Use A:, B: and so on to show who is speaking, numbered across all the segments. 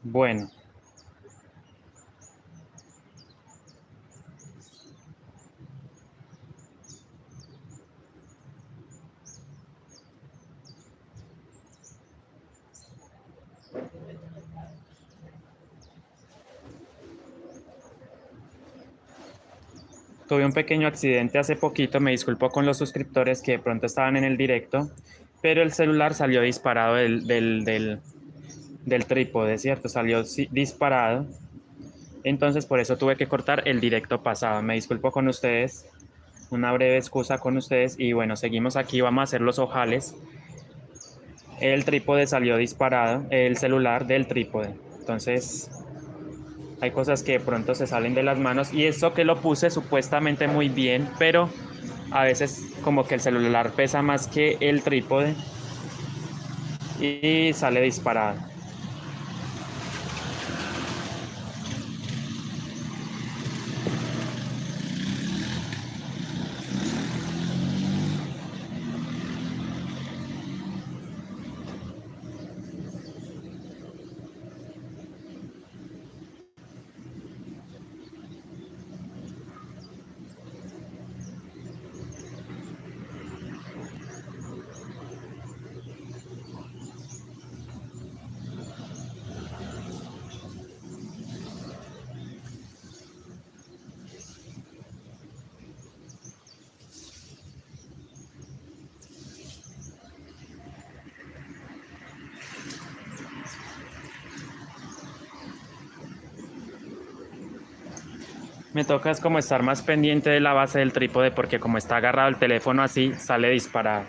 A: Bueno, tuve un pequeño accidente hace poquito, me disculpo con los suscriptores que de pronto estaban en el directo, pero el celular salió disparado del trípode, ¿cierto? Salió disparado, entonces por eso tuve que cortar el directo pasado. Me disculpo con ustedes, una breve excusa con ustedes y bueno, seguimos aquí, vamos a hacer los ojales. El trípode salió disparado, el celular del trípode, entonces hay cosas que de pronto se salen de las manos y eso que lo puse supuestamente muy bien, pero a veces como que el celular pesa más que el trípode y sale disparado. Me toca es como estar más pendiente de la base del trípode porque como está agarrado el teléfono así, sale disparado,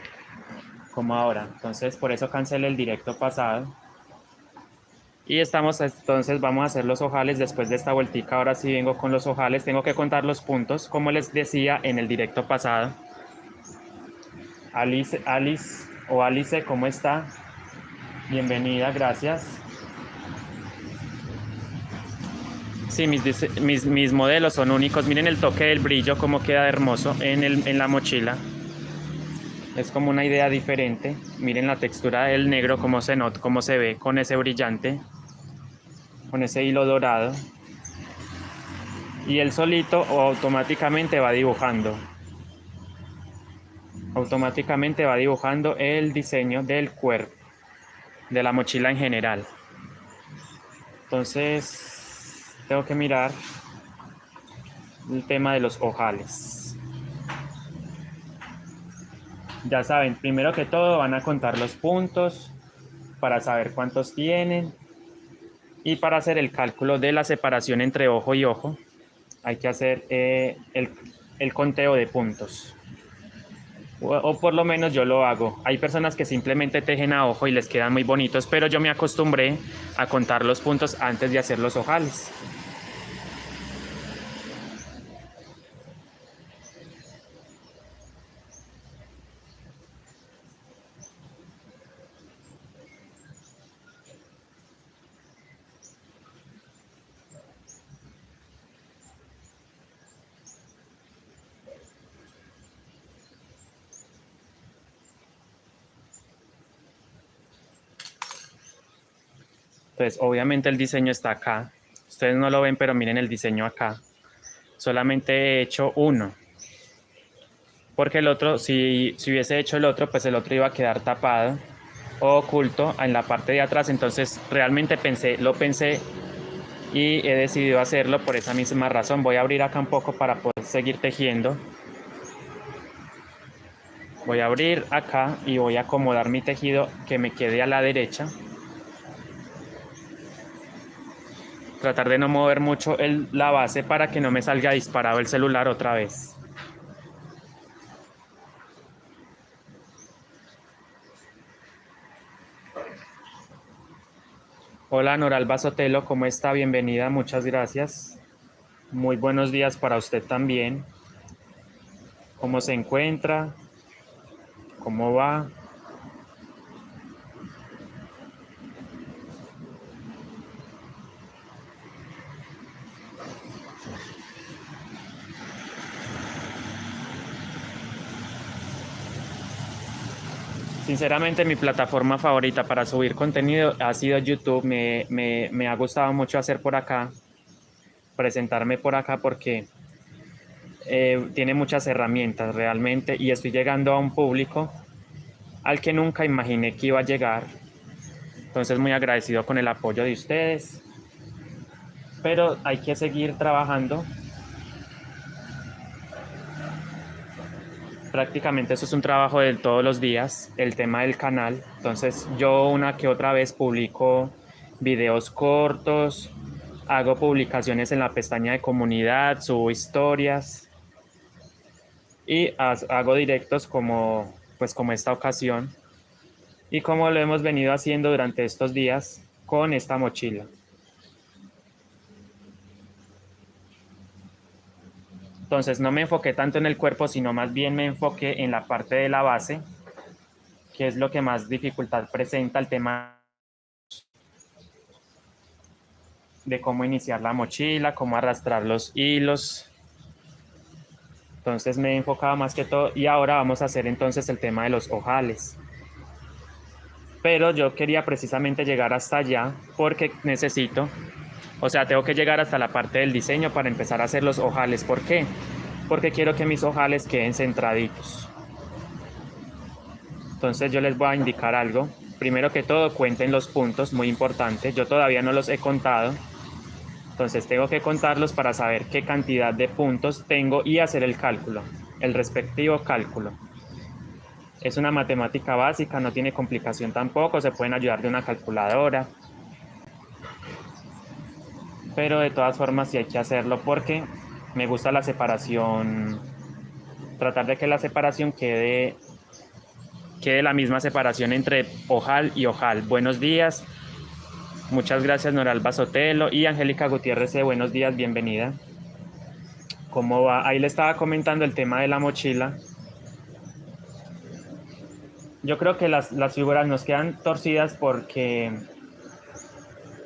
A: como ahora. Entonces por eso cancelé el directo pasado. Y estamos, entonces vamos a hacer los ojales después de esta vueltica. Ahora sí vengo con los ojales. Tengo que contar los puntos, como les decía en el directo pasado. Alice, ¿cómo está? Bienvenida, gracias. Sí, mis modelos son únicos. Miren el toque del brillo, cómo queda hermoso en la mochila. Es como una idea diferente. Miren la textura del negro, cómo se nota, cómo se ve con ese brillante, con ese hilo dorado. Y él solito automáticamente va dibujando. Automáticamente va dibujando el diseño del cuerpo, de la mochila en general. Entonces, tengo que mirar el tema de los ojales. Ya saben, primero que todo van a contar los puntos para saber cuántos tienen y para hacer el cálculo de la separación entre ojo y ojo hay que hacer el conteo de puntos. O por lo menos yo lo hago. Hay personas que simplemente tejen a ojo y les quedan muy bonitos, pero yo me acostumbré a contar los puntos antes de hacer los ojales. Entonces, obviamente el diseño está acá. Ustedes no lo ven, pero miren el diseño acá. Solamente he hecho uno. Porque el otro, si hubiese hecho el otro, pues el otro iba a quedar tapado o oculto en la parte de atrás. Entonces, realmente lo pensé y he decidido hacerlo por esa misma razón. Voy a abrir acá un poco para poder seguir tejiendo. Voy a abrir acá y voy a acomodar mi tejido que me quede a la derecha. Tratar de no mover mucho la base para que no me salga disparado el celular otra vez. Hola Noralba Sotelo, ¿cómo está? Bienvenida, muchas gracias. Muy buenos días para usted también. ¿Cómo se encuentra? ¿Cómo va? Sinceramente, mi plataforma favorita para subir contenido ha sido YouTube. Me ha gustado mucho hacer por acá, presentarme por acá porque tiene muchas herramientas realmente y estoy llegando a un público al que nunca imaginé que iba a llegar. Entonces, muy agradecido con el apoyo de ustedes, pero hay que seguir trabajando. Prácticamente eso es un trabajo de todos los días, el tema del canal. Entonces yo una que otra vez publico videos cortos, hago publicaciones en la pestaña de comunidad, subo historias y hago directos como, pues como esta ocasión y como lo hemos venido haciendo durante estos días con esta mochila. Entonces no me enfoqué tanto en el cuerpo, sino más bien me enfoqué en la parte de la base, que es lo que más dificultad presenta el tema de cómo iniciar la mochila, cómo arrastrar los hilos. Entonces me he enfocado más que todo y ahora vamos a hacer entonces el tema de los ojales. Pero yo quería precisamente llegar hasta allá porque necesito, o sea, tengo que llegar hasta la parte del diseño para empezar a hacer los ojales. ¿Por qué? Porque quiero que mis ojales queden centraditos. Entonces yo les voy a indicar algo. Primero que todo, cuenten los puntos, muy importante. Yo todavía no los he contado. Entonces tengo que contarlos para saber qué cantidad de puntos tengo y hacer el cálculo, el respectivo cálculo. Es una matemática básica, no tiene complicación tampoco, se pueden ayudar de una calculadora. Pero de todas formas sí hay que hacerlo porque me gusta la separación, tratar de que la separación quede la misma separación entre ojal y ojal. Buenos días, muchas gracias Noralba Sotelo y Angélica Gutiérrez, buenos días, bienvenida. ¿Cómo va? Ahí le estaba comentando el tema de la mochila. Yo creo que las figuras nos quedan torcidas porque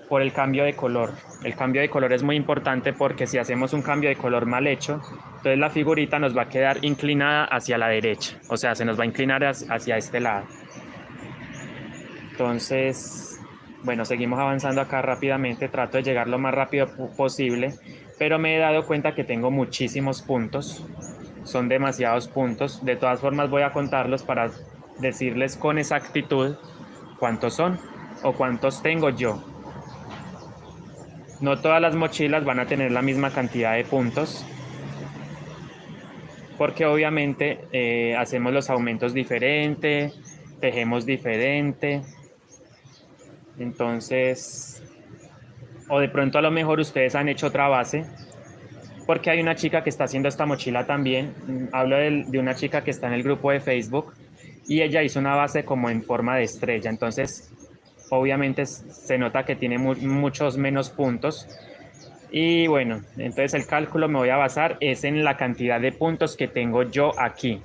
A: por el cambio de color. El cambio de color es muy importante porque si hacemos un cambio de color mal hecho, entonces la figurita nos va a quedar inclinada hacia la derecha, o sea, se nos va a inclinar hacia este lado. Entonces, bueno, seguimos avanzando acá rápidamente, trato de llegar lo más rápido posible, pero me he dado cuenta que tengo muchísimos puntos, son demasiados puntos. De todas formas voy a contarlos para decirles con exactitud cuántos son o cuántos tengo yo. No todas las mochilas van a tener la misma cantidad de puntos, porque obviamente hacemos los aumentos diferente, tejemos diferente. Entonces, o de pronto a lo mejor ustedes han hecho otra base, porque hay una chica que está haciendo esta mochila también. Hablo de una chica que está en el grupo de Facebook y ella hizo una base como en forma de estrella. Entonces, obviamente se nota que tiene muchos menos puntos. Y bueno, entonces el cálculo me voy a basar es en la cantidad de puntos que tengo yo aquí.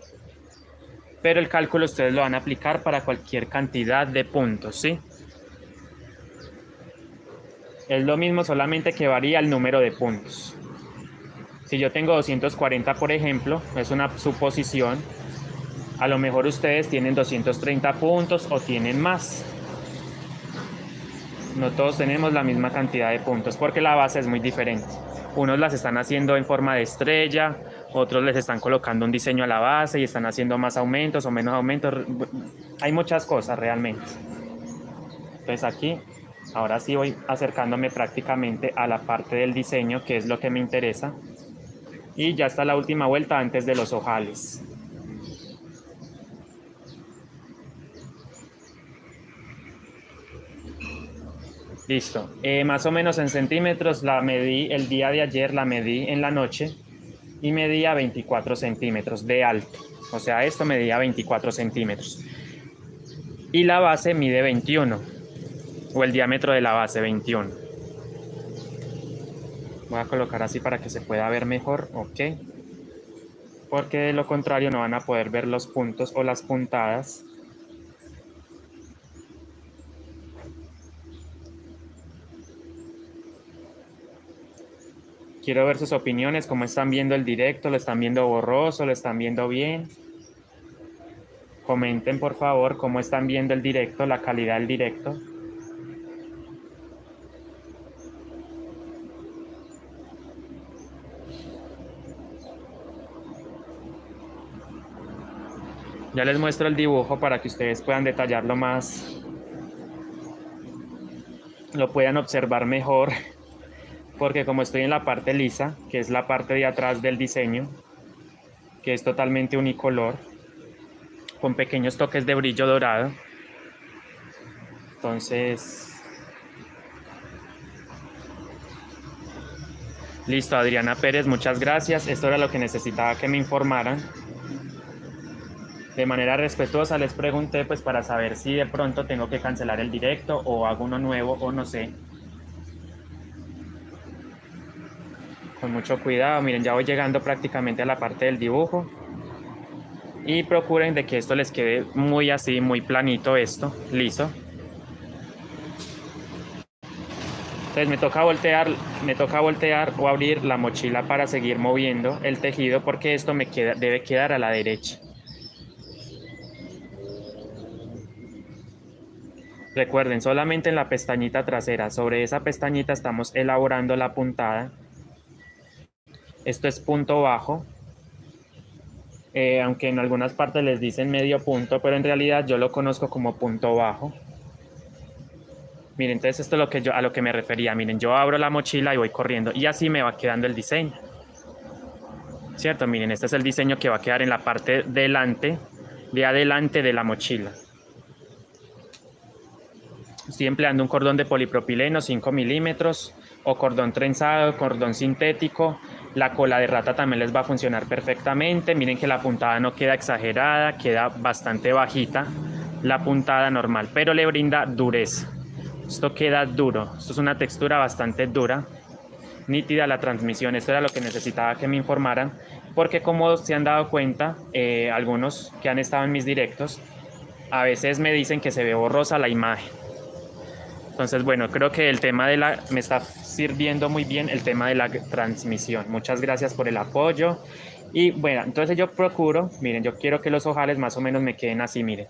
A: Pero el cálculo ustedes lo van a aplicar para cualquier cantidad de puntos, ¿sí? Es lo mismo, solamente que varía el número de puntos. Si yo tengo 240, por ejemplo, es una suposición, a lo mejor ustedes tienen 230 puntos o tienen más. No todos tenemos la misma cantidad de puntos porque la base es muy diferente. Unos las están haciendo en forma de estrella, otros les están colocando un diseño a la base y están haciendo más aumentos o menos aumentos. Hay muchas cosas realmente. Entonces aquí, ahora sí voy acercándome prácticamente a la parte del diseño, que es lo que me interesa. Y ya está la última vuelta antes de los ojales. Listo. Más o menos en centímetros la medí el día de ayer, la medí en la noche y medía 24 centímetros de alto. O sea, esto medía 24 centímetros. Y la base mide 21, o el diámetro de la base 21. Voy a colocar así para que se pueda ver mejor, ok. Porque de lo contrario no van a poder ver los puntos o las puntadas. Quiero ver sus opiniones, cómo están viendo el directo, lo están viendo borroso, lo están viendo bien. comenten por favor cómo están viendo el directo, la calidad del directo. Ya les muestro el dibujo para que ustedes puedan detallarlo más, lo puedan observar mejor, porque como estoy en la parte lisa, que es la parte de atrás del diseño, que es totalmente unicolor, con pequeños toques de brillo dorado, entonces... Listo, Adriana Pérez, muchas gracias. Esto era lo que necesitaba que me informaran. De manera respetuosa les pregunté pues para saber si de pronto tengo que cancelar el directo o hago uno nuevo o no sé. Con mucho cuidado, miren, ya voy llegando prácticamente a la parte del dibujo. Y procuren de que esto les quede muy así, muy planito esto, liso. Entonces me toca voltear o abrir la mochila para seguir moviendo el tejido porque esto debe quedar a la derecha. Recuerden, solamente en la pestañita trasera, sobre esa pestañita estamos elaborando la puntada. Esto es punto bajo, aunque en algunas partes les dicen medio punto, pero en realidad yo lo conozco como punto bajo. Miren, entonces esto es a lo que me refería. Miren, yo abro la mochila y voy corriendo y así me va quedando el diseño. ¿Cierto? Miren, este es el diseño que va a quedar en la parte de adelante de la mochila. Estoy empleando un cordón de polipropileno 5 milímetros o cordón trenzado, cordón sintético. La cola de rata también les va a funcionar perfectamente. Miren que la puntada no queda exagerada, queda bastante bajita la puntada normal, pero le brinda dureza. Esto queda duro, esto es una textura bastante dura, nítida la transmisión. Esto era lo que necesitaba que me informaran, porque como se han dado cuenta, algunos que han estado en mis directos, a veces me dicen que se ve borrosa la imagen. Entonces, bueno, creo que me está sirviendo muy bien el tema de la transmisión. Muchas gracias por el apoyo. Y bueno, entonces yo procuro, miren, yo quiero que los ojales más o menos me queden así, miren.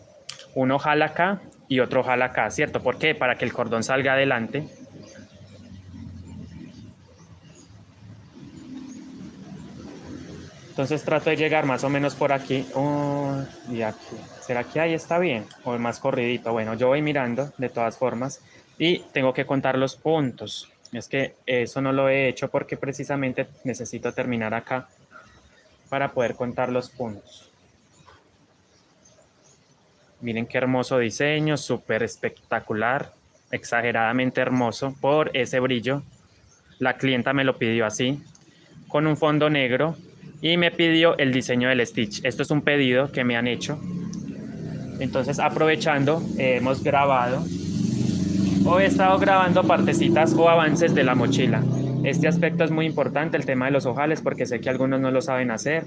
A: Un ojal acá y otro ojal acá, ¿cierto? ¿Por qué? Para que el cordón salga adelante. Entonces trato de llegar más o menos por aquí. Y aquí. ¿Será que ahí está bien? O más corridito. Bueno, yo voy mirando de todas formas. Y tengo que contar los puntos. Es que eso no lo he hecho porque precisamente necesito terminar acá para poder contar los puntos. Miren qué hermoso diseño, súper espectacular, exageradamente hermoso por ese brillo. La clienta me lo pidió así, con un fondo negro y me pidió el diseño del stitch. Esto es un pedido que me han hecho. Entonces, aprovechando, hemos grabado o he estado grabando partecitas o avances de la mochila. Este aspecto es muy importante, el tema de los ojales, porque sé que algunos no lo saben hacer,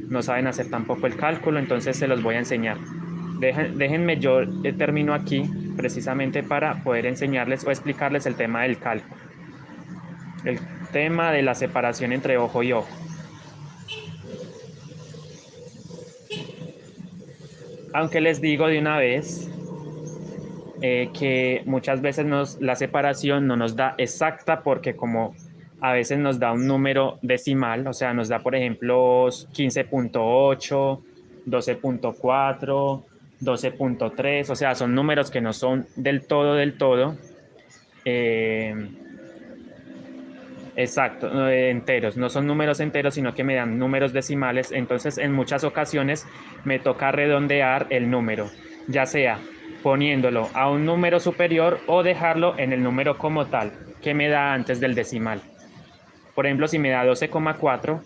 A: no saben hacer tampoco el cálculo, entonces se los voy a enseñar. Déjenme, yo termino aquí precisamente para poder enseñarles o explicarles el tema del cálculo. El tema de la separación entre ojo y ojo. Aunque les digo de una vez que muchas veces la separación no nos da exacta porque como a veces nos da un número decimal, o sea, nos da por ejemplo 15.8, 12.4, 12.3, o sea, son números que no son del todo, exacto, enteros, no son números enteros, sino que me dan números decimales, entonces en muchas ocasiones me toca redondear el número, ya sea poniéndolo a un número superior o dejarlo en el número como tal, que me da antes del decimal. Por ejemplo, si me da 12,4,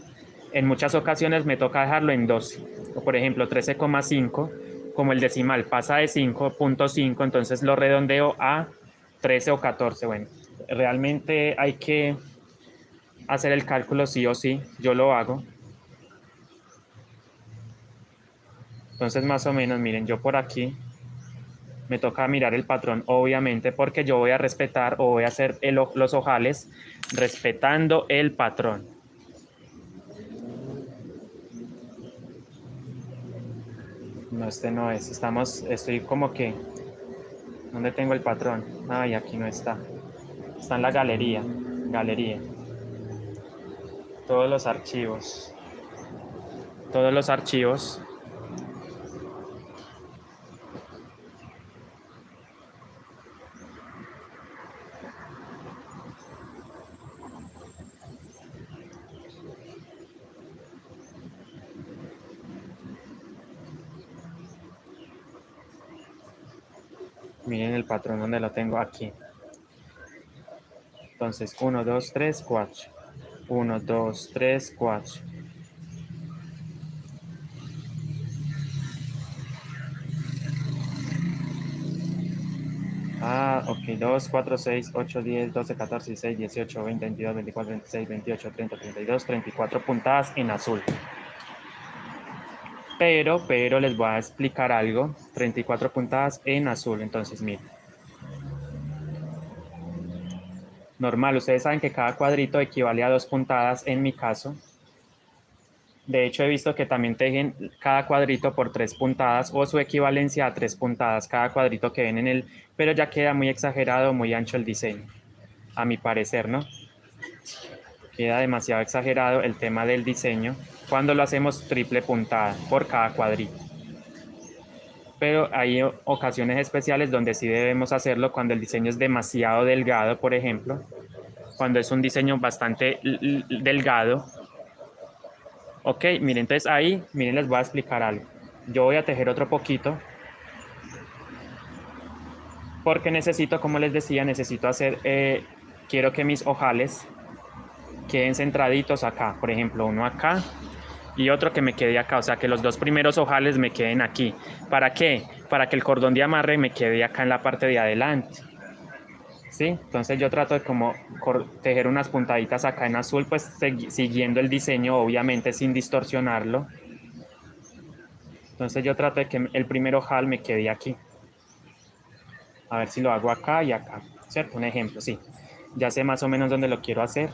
A: en muchas ocasiones me toca dejarlo en 12. O por ejemplo, 13,5, como el decimal pasa de 5.5, entonces lo redondeo a 13 o 14. Bueno, realmente hay que hacer el cálculo sí o sí, yo lo hago. Entonces más o menos, miren, yo por aquí me toca mirar el patrón, obviamente, porque yo voy a respetar o voy a hacer los ojales respetando el patrón. No, este no es. Estoy como que... ¿Dónde tengo el patrón? Ay, aquí no está. Está en la galería. Galería. Todos los archivos. Todos los archivos. Miren el patrón donde lo tengo aquí. Entonces, 1, 2, 3, 4. 1, 2, 3, 4. Ah, ok. 2, 4, 6, 8, 10, 12, 14, 16, 18, 20, 22, 24, 26, 28, 30, 32, 34 puntadas en azul. Pero les voy a explicar algo. 34 puntadas en azul. Entonces, miren. Normal, ustedes saben que cada cuadrito equivale a 2 puntadas en mi caso. De hecho, he visto que también tejen cada cuadrito por 3 puntadas o su equivalencia a 3 puntadas cada cuadrito que ven en el... Pero ya queda muy exagerado, muy ancho el diseño, a mi parecer, ¿no? Queda demasiado exagerado el tema del diseño cuando lo hacemos triple puntada por cada cuadrito. Pero hay ocasiones especiales donde sí debemos hacerlo cuando el diseño es demasiado delgado, por ejemplo. Cuando es un diseño bastante delgado. Ok, miren, entonces ahí, miren, les voy a explicar algo. Yo voy a tejer otro poquito porque necesito, como les decía, necesito hacer, quiero que mis ojales queden centraditos acá. Por ejemplo, uno acá y otro que me quede acá. O sea, que los dos primeros ojales me queden aquí. ¿Para qué? Para que el cordón de amarre me quede acá en la parte de adelante. ¿Sí? Entonces yo trato de como tejer unas puntaditas acá en azul, pues siguiendo el diseño, obviamente sin distorsionarlo. Entonces yo trato de que el primer ojal me quede aquí. A ver si lo hago acá y acá, ¿cierto? Un ejemplo, sí. Ya sé más o menos dónde lo quiero hacer.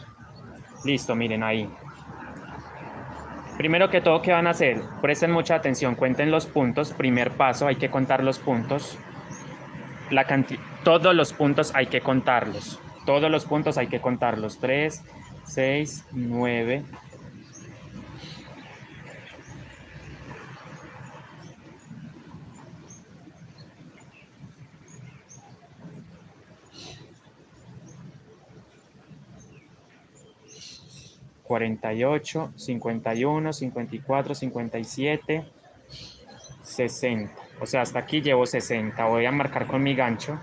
A: Listo, miren ahí. Primero que todo, ¿qué van a hacer? Presten mucha atención, cuenten los puntos. Primer paso, hay que contar los puntos. Todos los puntos hay que contarlos. Todos los puntos hay que contarlos. 3, 6, 9. 48, 51, 54, 57, 60. O sea, hasta aquí llevo 60. Voy a marcar con mi gancho.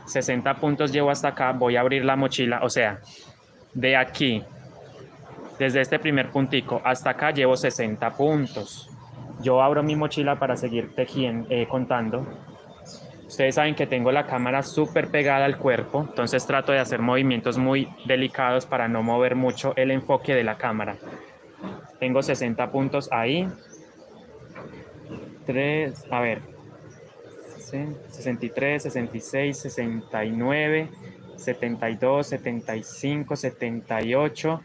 A: 60 puntos llevo hasta acá. Voy a abrir la mochila. O sea, de aquí, desde este primer puntico hasta acá llevo 60 puntos. Yo abro mi mochila para seguir tejiendo, contando. Ustedes saben que tengo la cámara súper pegada al cuerpo, entonces trato de hacer movimientos muy delicados para no mover mucho el enfoque de la cámara. Tengo 60 puntos ahí. 3, a ver, 63, 66, 69, 72, 75, 78,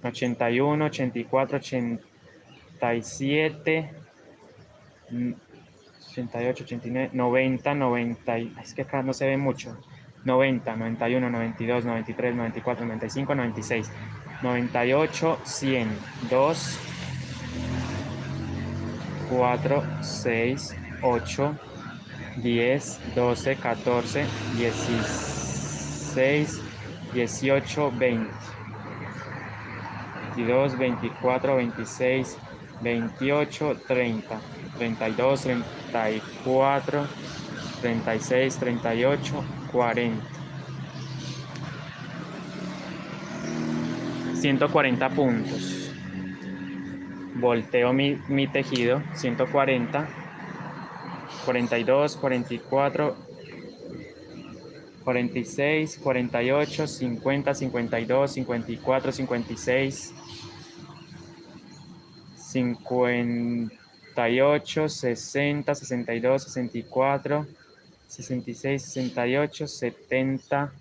A: 81, 84, 87, 88, 89, 90, 90, es que acá no se ve mucho. 90, 91, 92, 93, 94, 95, 96, 98, 100, 2, 4, 6, 8, 10, 12, 14, 16, 18, 20, 22, 24, 26, 28, 30, 32, 34, 36, 38, 40. 140 puntos. Volteo mi tejido, 140, 42, 44, 46, 48, 50, 52, 54, 56, 58, 60, 62, 64, 66, 68, 70,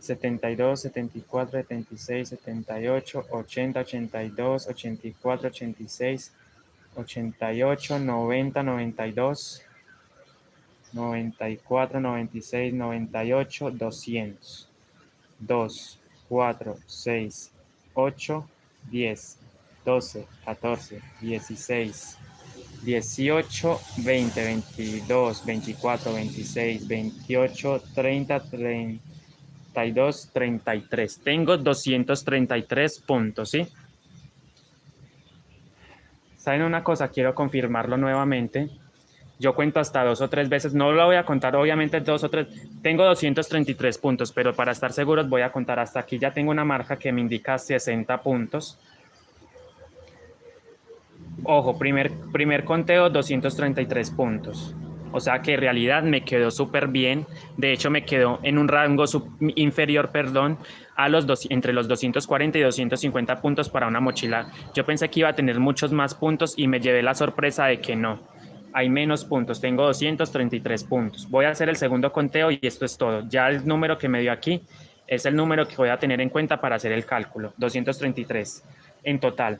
A: 72, 74, 76, 78, 80, 82, 84, 86, 88, 90, 92, 94, 96, 98, 200. 2, 4, 6, 8, 10, 12, 14, 16, 18, 20, 22, 24, 26, 28, 30, 32, 33. Tengo 233 puntos, ¿sí? ¿Saben una cosa? Quiero confirmarlo nuevamente. Yo cuento hasta 2 o 3 veces. No lo voy a contar, obviamente, 2 o 3. Tengo 233 puntos, pero para estar seguros voy a contar hasta aquí. Ya tengo una marca que me indica 60 puntos. Ojo, primer conteo, 233 puntos. O sea que en realidad me quedó súper bien. De hecho, me quedó en un rango inferior, perdón, a entre los 240 y 250 puntos para una mochila. Yo pensé que iba a tener muchos más puntos y me llevé la sorpresa de que no. Hay menos puntos, tengo 233 puntos. Voy a hacer el segundo conteo y esto es todo. Ya el número que me dio aquí es el número que voy a tener en cuenta para hacer el cálculo. 233 en total.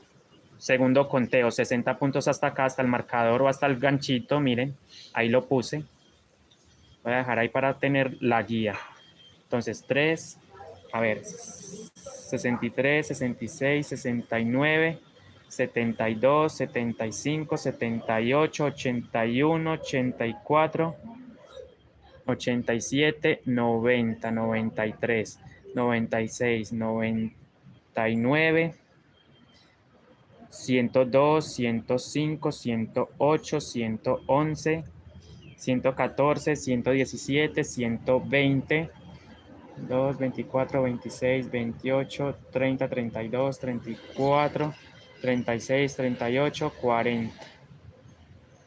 A: Segundo conteo, 60 puntos hasta acá, hasta el marcador o hasta el ganchito, miren, ahí lo puse. Voy a dejar ahí para tener la guía. Entonces, 3, a ver, 63, 66, 69, 72, 75, 78, 81, 84, 87, 90, 93, 96, 99, 102, 105, 108, 111, 114, 117, 120, 2, 24, 26, 28, 30, 32, 34, 36, 38, 40.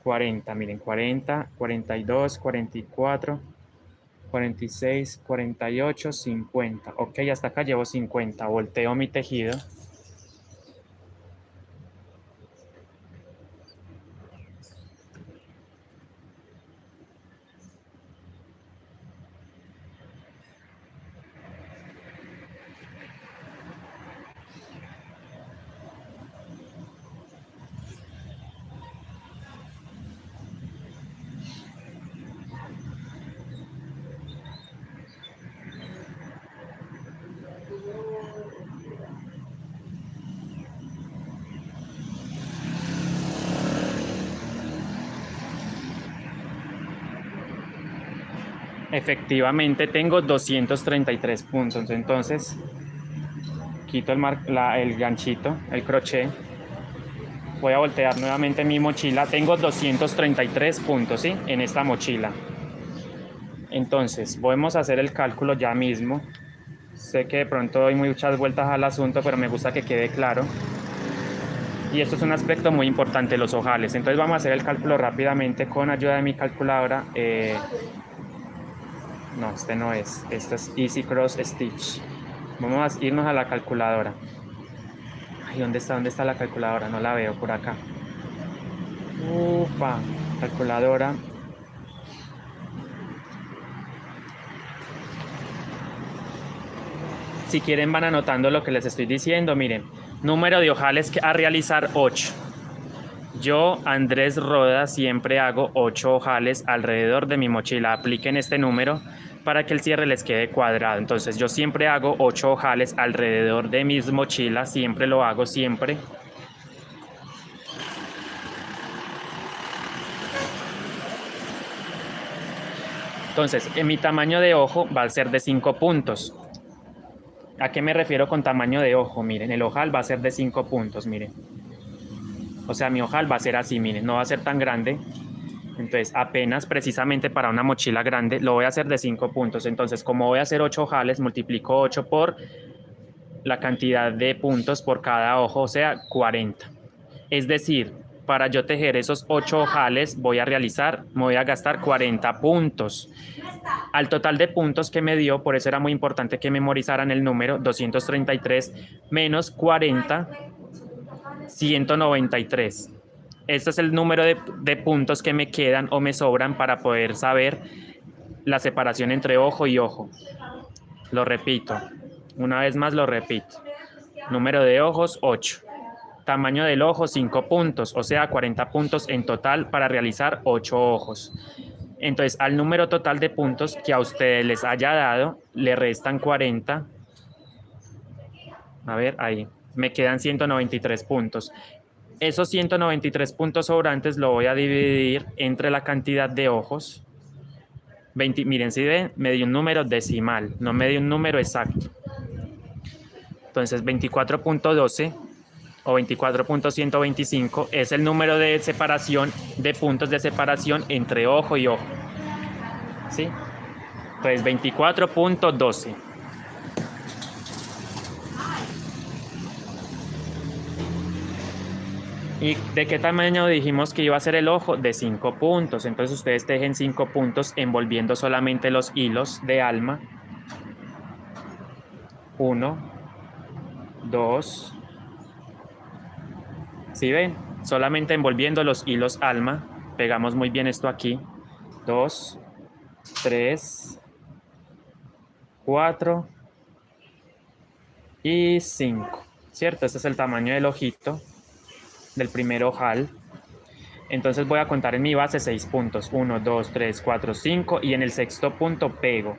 A: 40, miren, 40, 42, 44, 46, 48, 50. Ok, hasta acá llevo 50. Volteo mi tejido. Efectivamente tengo 233 puntos, entonces quito el ganchito, el crochet, voy a voltear nuevamente mi mochila, tengo 233 puntos, ¿sí? En esta mochila. Entonces, podemos hacer el cálculo ya mismo. Sé que de pronto doy muchas vueltas al asunto, pero me gusta que quede claro. Y esto es un aspecto muy importante, los ojales. Entonces vamos a hacer el cálculo rápidamente con ayuda de mi calculadora. No, este no es. Este es Easy Cross Stitch. Vamos a irnos a la calculadora. Ay, ¿dónde está? ¿Dónde está la calculadora? No la veo por acá. Upa, calculadora. Si quieren van anotando lo que les estoy diciendo. Miren, número de ojales a realizar 8. Yo, Andrés Roda, siempre hago 8 ojales alrededor de mi mochila. Apliquen este número para que el cierre les quede cuadrado. Entonces yo siempre hago 8 ojales alrededor de mis mochilas. Siempre lo hago, siempre. Entonces, en mi tamaño de ojo va a ser de 5 puntos. ¿A qué me refiero con tamaño de ojo? Miren, el ojal va a ser de 5 puntos, miren. O sea, mi ojal va a ser así, miren, no va a ser tan grande. Entonces, apenas precisamente para una mochila grande, lo voy a hacer de 5 puntos. Entonces, como voy a hacer 8 ojales, multiplico 8 por la cantidad de puntos por cada ojo, o sea, 40. Es decir, para yo tejer esos 8 ojales, me voy a gastar 40 puntos. Al total de puntos que me dio, por eso era muy importante que memorizaran el número, 233 menos 40, 193. Este es el número de puntos que me quedan o me sobran para poder saber la separación entre ojo y ojo. Lo repito. Una vez más lo repito. Número de ojos, 8. Tamaño del ojo, 5 puntos, o sea, 40 puntos en total para realizar 8 ojos. Entonces, al número total de puntos que a ustedes les haya dado, le restan 40. A ver, ahí. Me quedan 193 puntos. Esos 193 puntos sobrantes lo voy a dividir entre la cantidad de ojos. Miren, si ven, me dio un número decimal, no me dio un número exacto. Entonces, 24.12 o 24.125 es el número de separación, de puntos de separación entre ojo y ojo. ¿Sí? Entonces, 24.12. ¿Y de qué tamaño dijimos que iba a ser el ojo? De 5 puntos. Entonces ustedes tejen 5 puntos envolviendo solamente los hilos de alma. 1, 2. ¿Sí ven? Solamente envolviendo los hilos alma. Pegamos muy bien esto aquí. 2, 3, 4 y 5. ¿Cierto? Este es el tamaño del ojito del primer ojal. Entonces voy a contar en mi base 6 puntos. 1, 2, 3, 4, 5. Y en el sexto punto pego.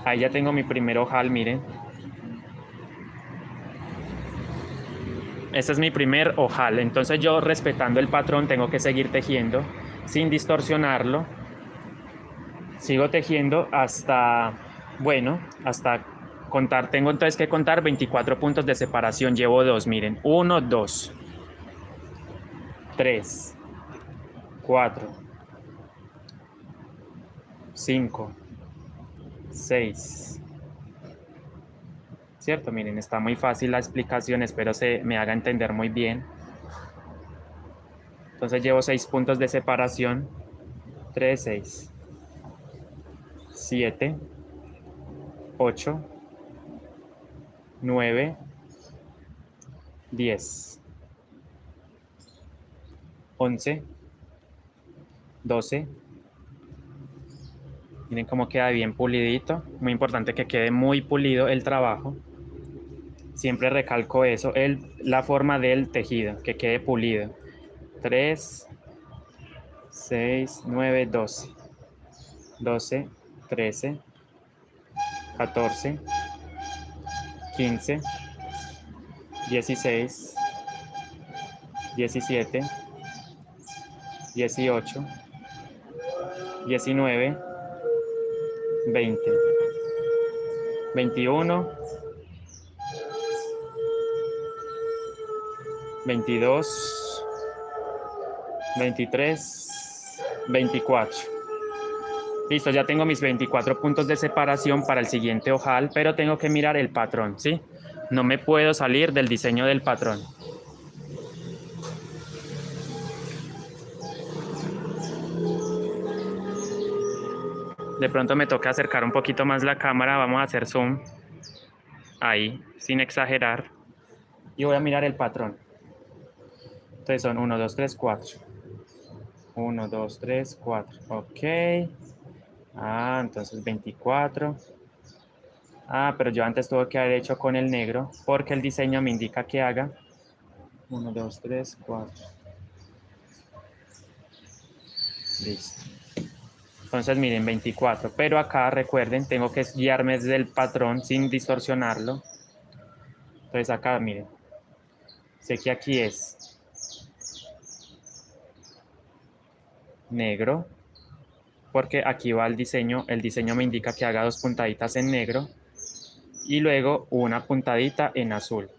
A: Ahí ya tengo mi primer ojal, miren. Este es mi primer ojal. Entonces yo, respetando el patrón, tengo que seguir tejiendo sin distorsionarlo. Sigo tejiendo hasta, bueno, hasta contar. Tengo entonces que contar 24 puntos de separación. Llevo 2, miren. 1, 2, 3, 4, 5, 6. ¿Cierto? Miren, está muy fácil la explicación. Espero se me haga entender muy bien. Entonces llevo 6 puntos de separación. 3, 6, 7, 8, 9, 10, 11, 12. Miren cómo queda bien pulidito. Muy importante que quede muy pulido el trabajo. Siempre recalco eso, la forma del tejido, que quede pulido. 3, 6, 9, 12. 12, 13, 14, 15, 16, 17, 18, 19, 20, 21, 22, 23, 24. Listo, ya tengo mis 24 puntos de separación para el siguiente ojal, pero tengo que mirar el patrón, ¿sí? No me puedo salir del diseño del patrón. De pronto me toca acercar un poquito más la cámara, vamos a hacer zoom. Ahí, sin exagerar. Y voy a mirar el patrón. Entonces son 1, 2, 3, 4. 1, 2, 3, 4. Ok. Entonces 24. Pero yo antes tuve que haber hecho con el negro porque el diseño me indica que haga 1, 2, 3, 4. Listo. Entonces miren, 24. Pero acá recuerden, tengo que guiarme desde el patrón sin distorsionarlo. Entonces acá miren. Sé que aquí es negro, porque aquí va el diseño me indica que haga 2 puntaditas en negro y luego una puntadita en azul.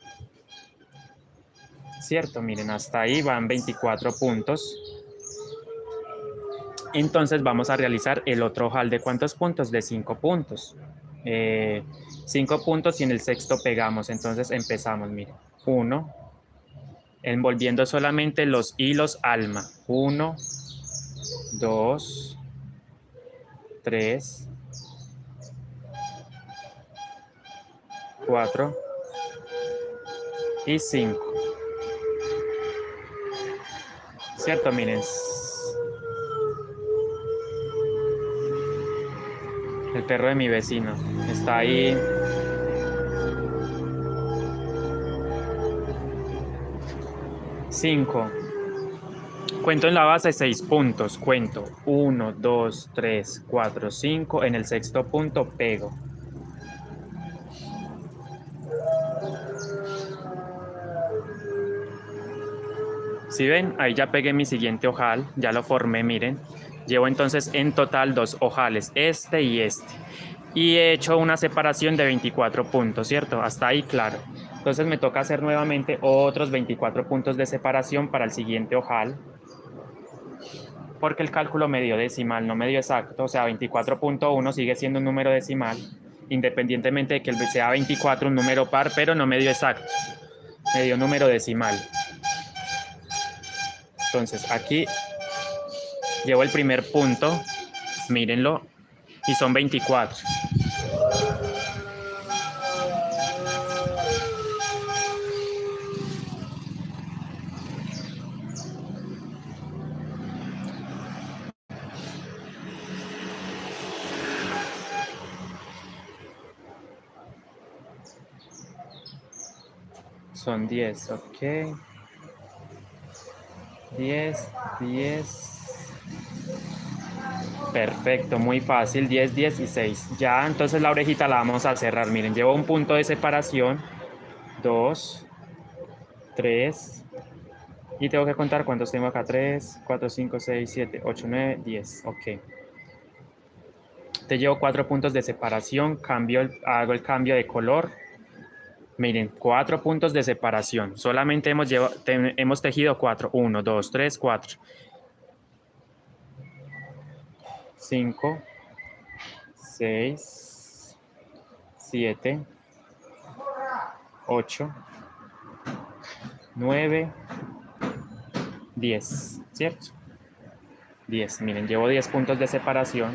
A: ¿Cierto? Miren, hasta ahí van 24 puntos. Entonces vamos a realizar el otro ojal de ¿cuántos puntos? De 5 puntos. 5 puntos y en el sexto pegamos. Entonces empezamos, miren. 1, envolviendo solamente los hilos alma. 1, 2, 3, 4 y 5. ¿Cierto? Miren. El perro de mi vecino. Está ahí. Cinco. Cuento en la base 6 puntos. Cuento 1, 2, 3, 4, 5. En el sexto punto pego. Si ven, ahí ya pegué mi siguiente ojal. Ya lo formé, miren. Llevo entonces en total 2 ojales, este y este. Y he hecho una separación de 24 puntos, ¿cierto? Hasta ahí, claro. Entonces me toca hacer nuevamente otros 24 puntos de separación para el siguiente ojal, porque el cálculo me dio decimal, no me dio exacto. O sea, 24.1 sigue siendo un número decimal, independientemente de que sea 24, un número par, pero no me dio exacto. Me dio número decimal. Entonces aquí llevo el primer punto, mírenlo, y son 24. Son 10, ok. 10, 10. Perfecto, muy fácil. 10, 10 y 6. Ya, entonces la orejita la vamos a cerrar. Miren, llevo un punto de separación. 2, 3. Y tengo que contar cuántos tengo acá. 3, 4, 5, 6, 7, 8, 9, 10. Ok. Te llevo 4 puntos de separación. Hago el cambio de color. Miren, 4 puntos de separación. Solamente hemos tejido 4. 1, 2, 3, 4. 5, 6, 7, 8, 9, 10, ¿cierto? 10, miren, llevo 10 puntos de separación.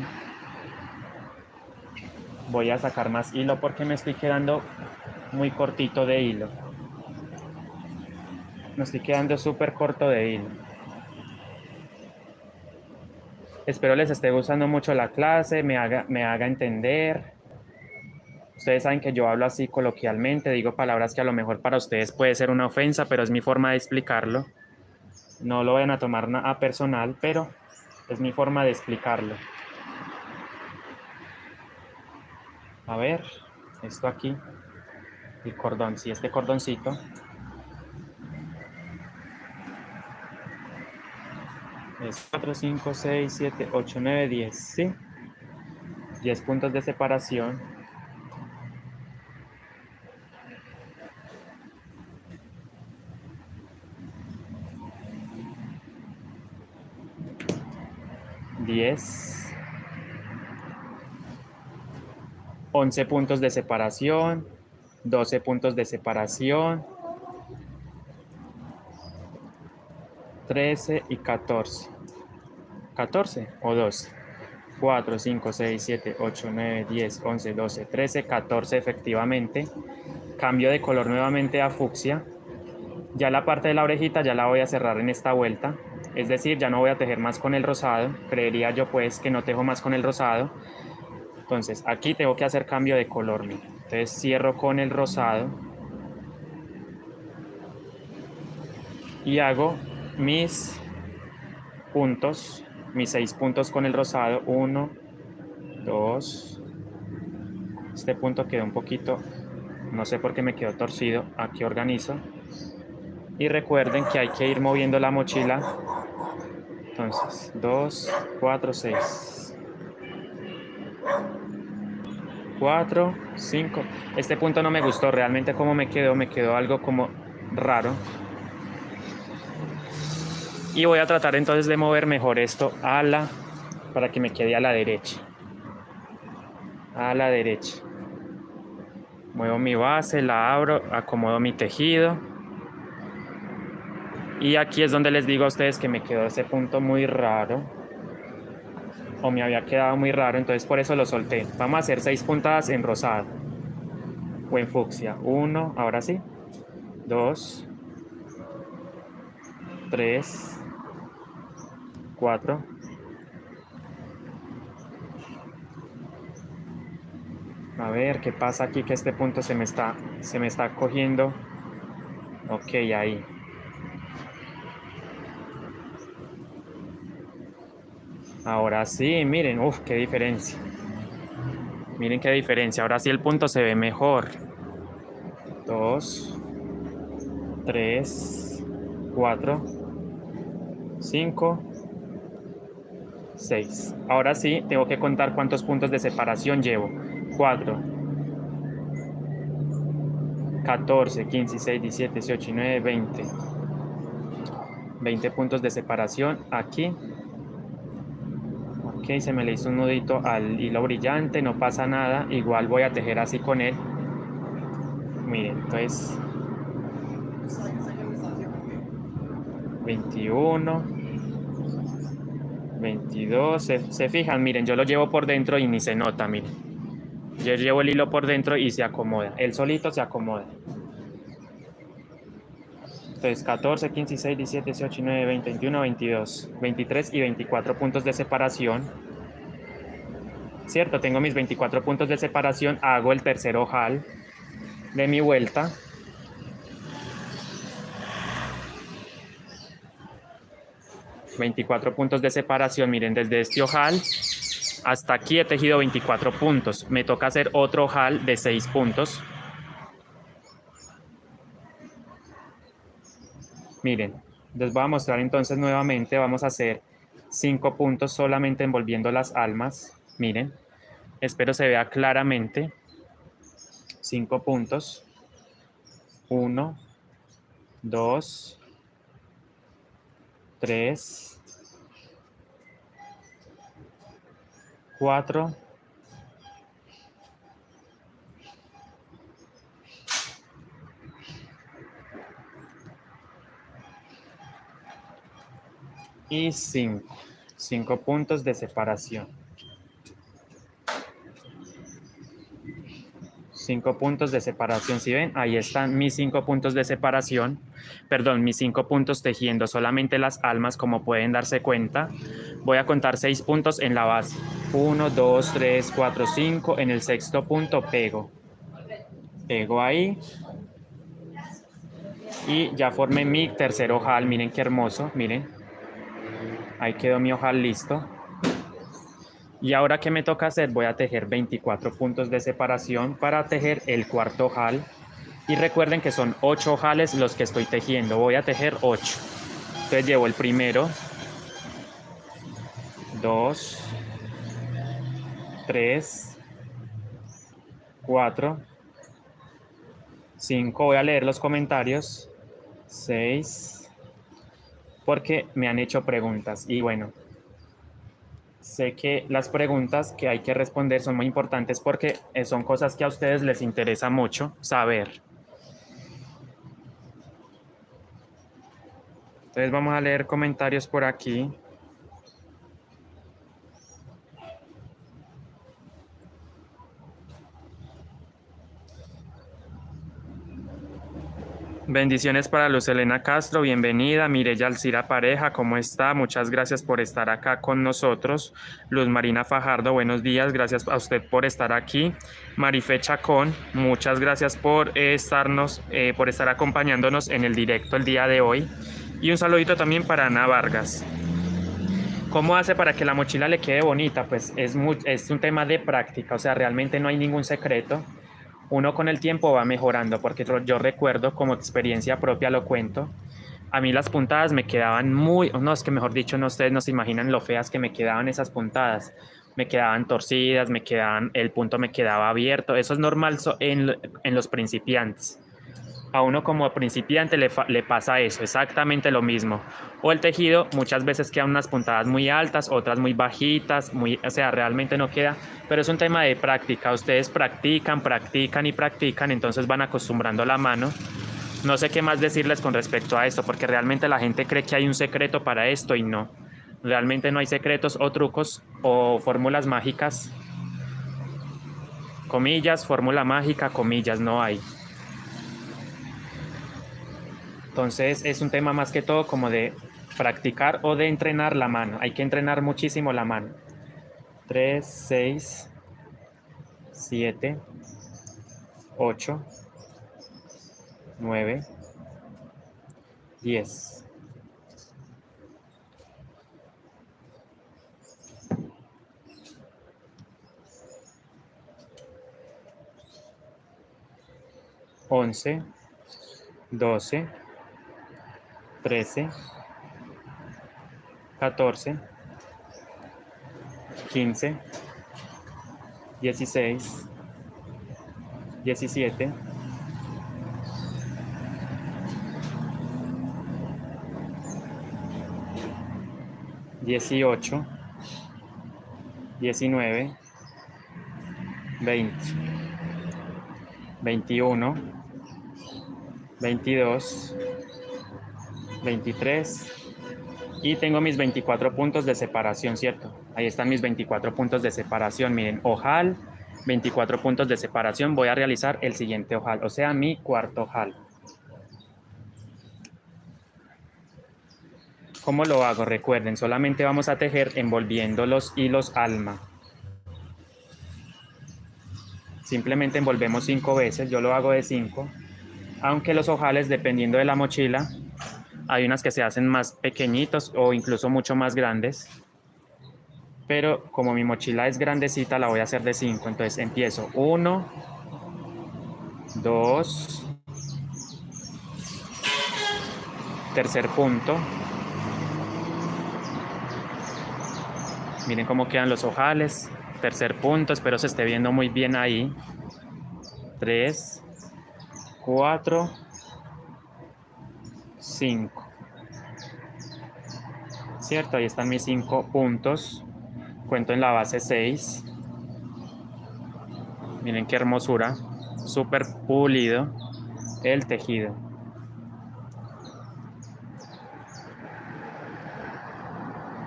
A: Voy a sacar más hilo porque me estoy quedando muy cortito de hilo. Me estoy quedando súper corto de hilo. Espero les esté gustando mucho la clase, me haga entender. Ustedes saben que yo hablo así coloquialmente, digo palabras que a lo mejor para ustedes puede ser una ofensa, pero es mi forma de explicarlo. No lo vayan a tomar a personal, pero es mi forma de explicarlo. A ver, esto aquí, el cordón, sí, este cordoncito. Es 4, 5, 6, 7, 8, 9, 10, ¿sí? 10 puntos de separación. Diez, 11 puntos de separación, 12 puntos de separación, 13 y 14. 14 o 12. 4, 5, 6, 7, 8, 9, 10, 11, 12, 13, 14 efectivamente. Cambio de color nuevamente a fucsia. Ya la parte de la orejita ya la voy a cerrar en esta vuelta. Es decir, ya no voy a tejer más con el rosado. Creería yo pues que no tejo más con el rosado. Entonces aquí tengo que hacer cambio de color. Mira. Entonces cierro con el rosado. Y hago mis puntos, mis 6 puntos con el rosado. 1, 2. Este punto quedó un poquito, no sé por qué me quedó torcido. Aquí organizo. Y recuerden que hay que ir moviendo la mochila. Entonces, 2, 4, 6. 4, 5. Este punto no me gustó realmente como me quedó algo como raro. Y voy a tratar entonces de mover mejor esto para que me quede a la derecha. A la derecha. Muevo mi base, la abro, acomodo mi tejido. Y aquí es donde les digo a ustedes que me quedó ese punto muy raro. O me había quedado muy raro, entonces por eso lo solté. Vamos a hacer 6 puntadas en rosado. O en fucsia. 1, ahora sí. 2, 3, 4, A ver, ¿qué pasa aquí? Que este punto se me está cogiendo. Ok, ahí. Ahora sí, miren, uff, qué diferencia. Miren qué diferencia. Ahora sí el punto se ve mejor. 2, 3, 4, 5, 6. Ahora sí, tengo que contar cuántos puntos de separación llevo. 4, 14, 15, 16, 17, 18, 19, 20. 20 puntos de separación aquí. Ok, se me le hizo un nudito al hilo brillante, no pasa nada. Igual voy a tejer así con él. Miren, entonces 21, 22. Se fijan, miren, yo lo llevo por dentro y ni se nota, miren. Yo llevo el hilo por dentro y se acomoda. Él solito se acomoda. Entonces 14, 15, 16, 17, 18, 19, 20, 21, 22, 23 y 24 puntos de separación. ¿Cierto? Tengo mis 24 puntos de separación. Hago el tercer ojal de mi vuelta. ...24 puntos de separación, miren, desde este ojal hasta aquí he tejido 24 puntos. Me toca hacer otro ojal de 6 puntos. Miren, les voy a mostrar entonces nuevamente. Vamos a hacer 5 puntos solamente envolviendo las almas. Miren, espero se vea claramente. 5 puntos. 1, 2, 3, 4, y 5. 5 puntos de separación. 5 puntos de separación. Si ven, ahí están mis 5 puntos de separación. Perdón, mis 5 puntos tejiendo solamente las almas, como pueden darse cuenta. Voy a contar 6 puntos en la base. 1, 2, 3, 4, 5. En el sexto punto pego. Pego ahí. Y ya formé mi tercer ojal. Miren qué hermoso, miren. Ahí quedó mi ojal listo. Y ahora, ¿qué me toca hacer? Voy a tejer 24 puntos de separación para tejer el cuarto ojal. Y recuerden que son 8 ojales los que estoy tejiendo. Voy a tejer 8. Entonces llevo el primero, 2, 3, 4, 5. Voy a leer los comentarios. 6. Porque me han hecho preguntas. Y bueno, sé que las preguntas que hay que responder son muy importantes porque son cosas que a ustedes les interesa mucho saber. Entonces vamos a leer comentarios por aquí. Bendiciones para Luz Elena Castro, bienvenida. Mireya Alcira Pareja, ¿cómo está? Muchas gracias por estar acá con nosotros. Luz Marina Fajardo, buenos días, gracias a usted por estar aquí. Marife Chacón, muchas gracias por estar acompañándonos en el directo el día de hoy. Y un saludito también para Ana Vargas. ¿Cómo hace para que la mochila le quede bonita? Pues es un tema de práctica, o sea, realmente no hay ningún secreto. Uno con el tiempo va mejorando, porque yo recuerdo, como experiencia propia lo cuento, a mí las puntadas me quedaban no, es que mejor dicho, no, ustedes no se imaginan lo feas que me quedaban esas puntadas. Me quedaban torcidas, el punto me quedaba abierto. Eso es normal en los principiantes. A uno como principiante le pasa eso, exactamente lo mismo. O el tejido muchas veces quedan unas puntadas muy altas, otras muy bajitas, o sea, realmente no queda, pero es un tema de práctica. Ustedes practican, practican y practican, entonces van acostumbrando la mano. No sé qué más decirles con respecto a esto, porque realmente la gente cree que hay un secreto para esto y no. Realmente no hay secretos o trucos o fórmulas mágicas. Comillas, fórmula mágica, comillas, no hay. Entonces es un tema más que todo como de practicar o de entrenar la mano. Hay que entrenar muchísimo la mano. 3, 6, 7, 8, 9, 10. Once, 12, 13, 14, 15, 16, 17, 18, 19, 20, 21, 22, 23 y tengo mis 24 puntos de separación, ¿cierto? Ahí están mis 24 puntos de separación. Miren, ojal, 24 puntos de separación. Voy a realizar el siguiente ojal, o sea, mi cuarto ojal. ¿Cómo lo hago? Recuerden, solamente vamos a tejer envolviendo los hilos alma. Simplemente envolvemos 5 veces, yo lo hago de 5. Aunque los ojales, dependiendo de la mochila, hay unas que se hacen más pequeñitos o incluso mucho más grandes. Pero como mi mochila es grandecita, la voy a hacer de 5. Entonces empiezo 1, 2, tercer punto. Miren cómo quedan los ojales. Tercer punto, espero se esté viendo muy bien ahí. 3, 4, 5. ¿Cierto? Ahí están mis 5 puntos. Cuento en la base 6. Miren qué hermosura. Súper pulido el tejido.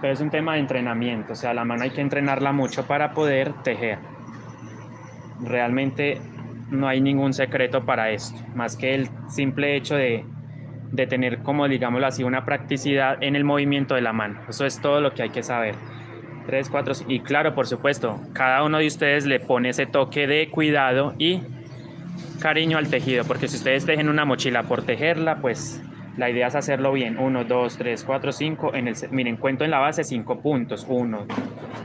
A: Pero es un tema de entrenamiento. O sea, la mano hay que entrenarla mucho para poder tejer. Realmente no hay ningún secreto para esto. Más que el simple hecho de tener, como digámoslo así, una practicidad en el movimiento de la mano. Eso es todo lo que hay que saber. 3, 4, y claro, por supuesto, cada uno de ustedes le pone ese toque de cuidado y cariño al tejido, porque si ustedes tejen una mochila por tejerla, pues la idea es hacerlo bien. 1, 2, 3, 4, 5. Miren, cuento en la base 5 puntos. 1,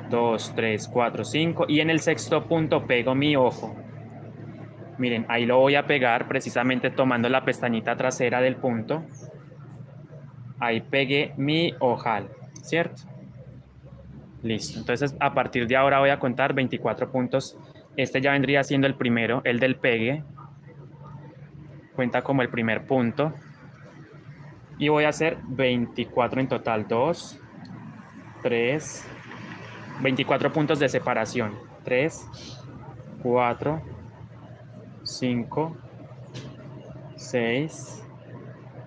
A: 2, 3, 4, 5. Y en el sexto punto pego mi ojo. Miren, ahí lo voy a pegar precisamente tomando la pestañita trasera del punto. Ahí pegué mi ojal, ¿cierto? Listo. Entonces, a partir de ahora voy a contar 24 puntos. Este ya vendría siendo el primero, el del pegue. Cuenta como el primer punto. Y voy a hacer 24 en total. 2, 3, 24 puntos de separación. 3, 4, 5, 6,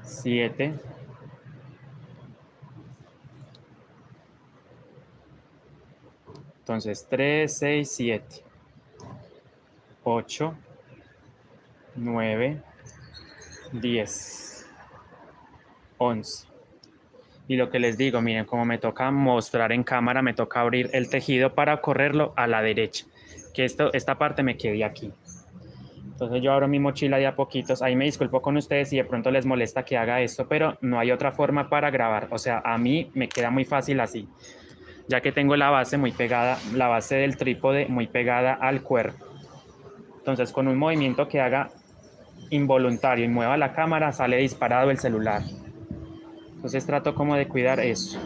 A: 7, 3, 6, 7, 8, 9, 10, 11. Y lo que les digo, miren, como me toca mostrar en cámara, me toca abrir el tejido para correrlo a la derecha. Que esta parte me quede aquí. Entonces yo abro mi mochila de a poquitos. Ahí me disculpo con ustedes si de pronto les molesta que haga esto, pero no hay otra forma para grabar. O sea, a mí me queda muy fácil así, ya que tengo la base muy pegada, la base del trípode muy pegada al cuerpo. Entonces con un movimiento que haga involuntario y mueva la cámara, sale disparado el celular. Entonces trato como de cuidar eso,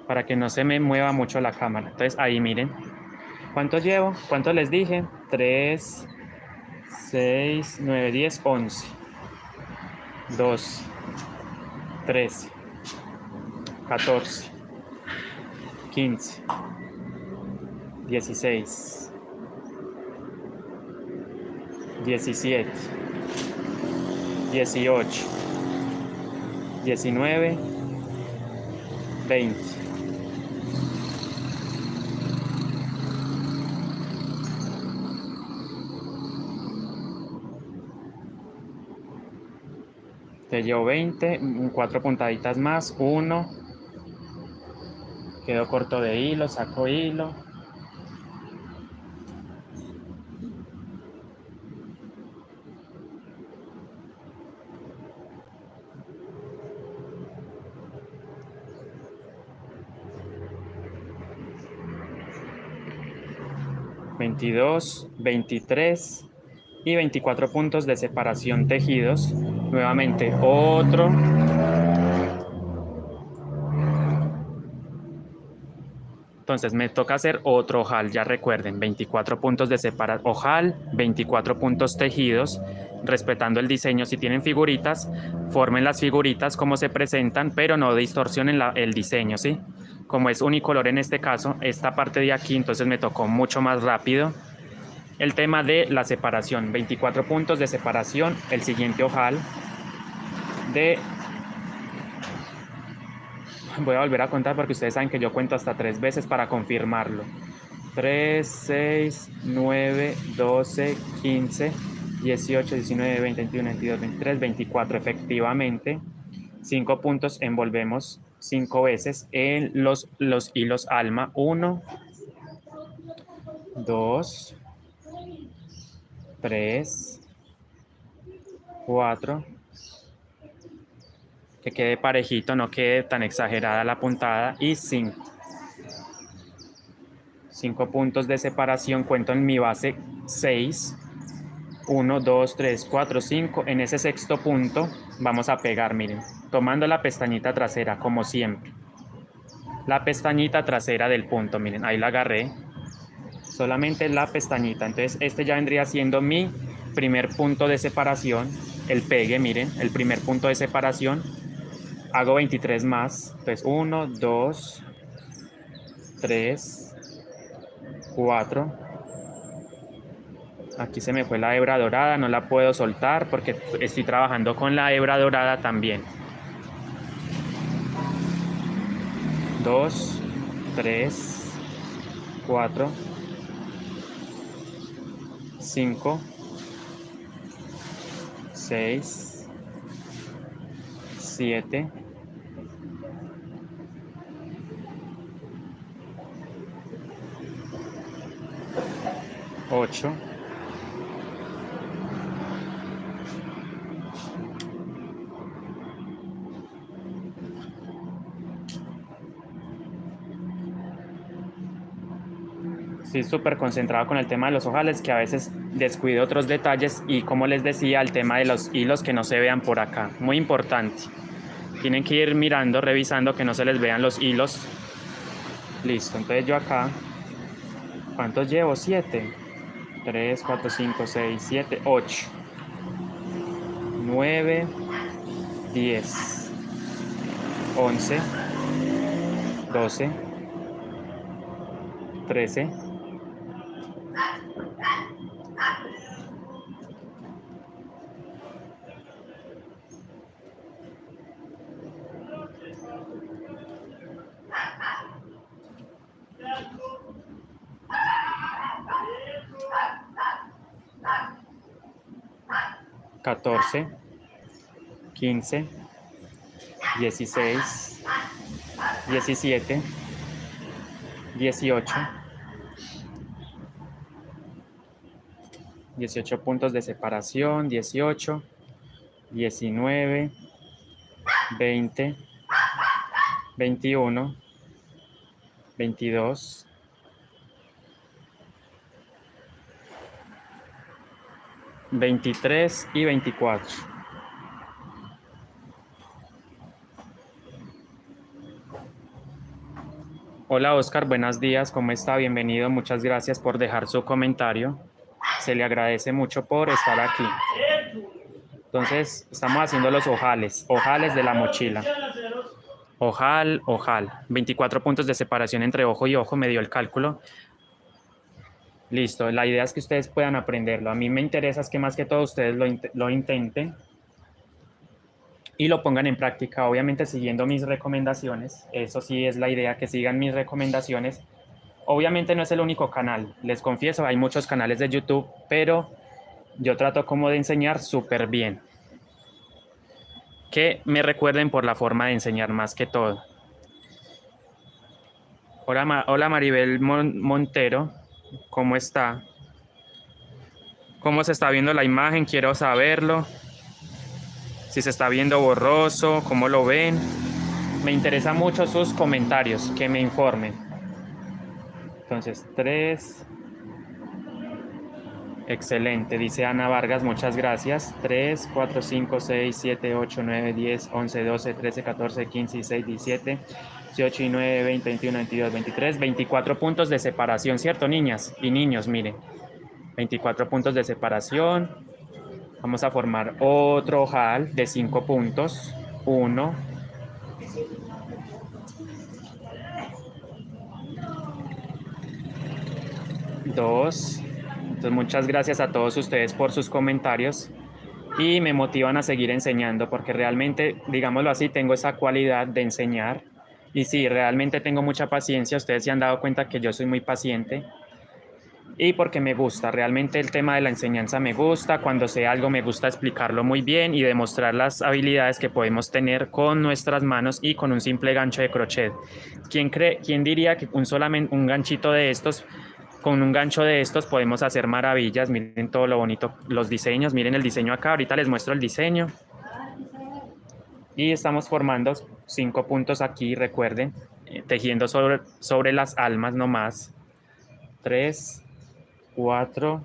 A: para que no se me mueva mucho la cámara. Entonces ahí miren. ¿Cuántos llevo? ¿Cuántos les dije? 3, 6, 9, 10, 11. 12, 13, 14, 15, 16, 17, 18, 19, 20. Te llevo 20, 4 puntaditas más, 1. Quedo corto de hilo, saco hilo. 22, 23 y 24 puntos de separación tejidos. Nuevamente otro. Entonces me toca hacer otro ojal, ya recuerden, 24 puntos de separación, ojal, 24 puntos tejidos, respetando el diseño. Si tienen figuritas, formen las figuritas como se presentan, pero no distorsionen el diseño, ¿sí? Como es unicolor en este caso, esta parte de aquí, entonces me tocó mucho más rápido. El tema de la separación, 24 puntos de separación, el siguiente ojal de... Voy a volver a contar porque ustedes saben que yo cuento hasta 3 veces para confirmarlo. 3, 6, 9, 12, 15, 18, 19, 20, 21, 22, 23, 24. Efectivamente, 5 puntos envolvemos 5 veces en los hilos alma. 1, 2, 3, 4. Que quede parejito, no quede tan exagerada la puntada. Y 5. 5 puntos de separación, cuento en mi base 6. 1, 2, 3, 4, 5. En ese sexto punto vamos a pegar, miren, tomando la pestañita trasera, como siempre. La pestañita trasera del punto, miren, ahí la agarré. Solamente la pestañita. Entonces, este ya vendría siendo mi primer punto de separación. El pegue, miren, el primer punto de separación. Hago 23 más. Entonces, 1, 2, 3, 4. Aquí se me fue la hebra dorada, no la puedo soltar porque estoy trabajando con la hebra dorada también. 2, 3, 4, 5, 6, 7, 8, 'Estoy súper concentrado con el tema de los ojales, que a veces descuido otros detalles, y como les decía, el tema de los hilos que no se vean por acá, muy importante. Tienen que ir mirando, revisando que no se les vean los hilos. Listo, entonces yo acá, ¿cuántos llevo? 7. 3, 4, 5, 6, 7, 8, 9, 10, 11, 12, 13, 14, 15, 16, 17, 18, 18 puntos de separación, 18, 19, 20, 21, 22, 23 y 24. Hola Oscar, buenos días, ¿cómo está? Bienvenido, muchas gracias por dejar su comentario. Se le agradece mucho por estar aquí. Entonces, estamos haciendo los ojales, ojales de la mochila. Ojal, ojal. 24 puntos de separación entre ojo y ojo, me dio el cálculo. Listo, la idea es que ustedes puedan aprenderlo. A mí me interesa es que más que todo ustedes lo intenten y lo pongan en práctica, obviamente siguiendo mis recomendaciones. Eso sí es la idea, que sigan mis recomendaciones. Obviamente no es el único canal, les confieso, hay muchos canales de YouTube, pero yo trato como de enseñar súper bien. Que me recuerden por la forma de enseñar más que todo. Hola Maribel Montero, ¿cómo está? ¿Cómo se está viendo la imagen? Quiero saberlo. Si se está viendo borroso, ¿cómo lo ven? Me interesan mucho sus comentarios, que me informen. Entonces, 3, Excelente, dice Ana Vargas, muchas gracias. 3, 4, 5, 6, 7, 8, 9, 10, 11, 12, 13, 14, 15, 16, 17, 18, 19, 20, 21, 22, 23, 24 puntos de separación, ¿cierto, niñas y niños? Miren, 24 puntos de separación. Vamos a formar otro ojal de 5 puntos. 1, 2. Entonces, muchas gracias a todos ustedes por sus comentarios y me motivan a seguir enseñando porque realmente, digámoslo así, tengo esa cualidad de enseñar y sí, realmente tengo mucha paciencia. Ustedes se han dado cuenta que yo soy muy paciente y porque me gusta, realmente el tema de la enseñanza me gusta, cuando sé algo me gusta explicarlo muy bien y demostrar las habilidades que podemos tener con nuestras manos y con un simple gancho de crochet. ¿Quién diría que solamente un ganchito de estos, con un gancho de estos podemos hacer maravillas? Miren todo lo bonito, los diseños, miren el diseño acá, ahorita les muestro el diseño. Y estamos formando 5 puntos aquí, recuerden, tejiendo sobre las almas nomás. 3, 4,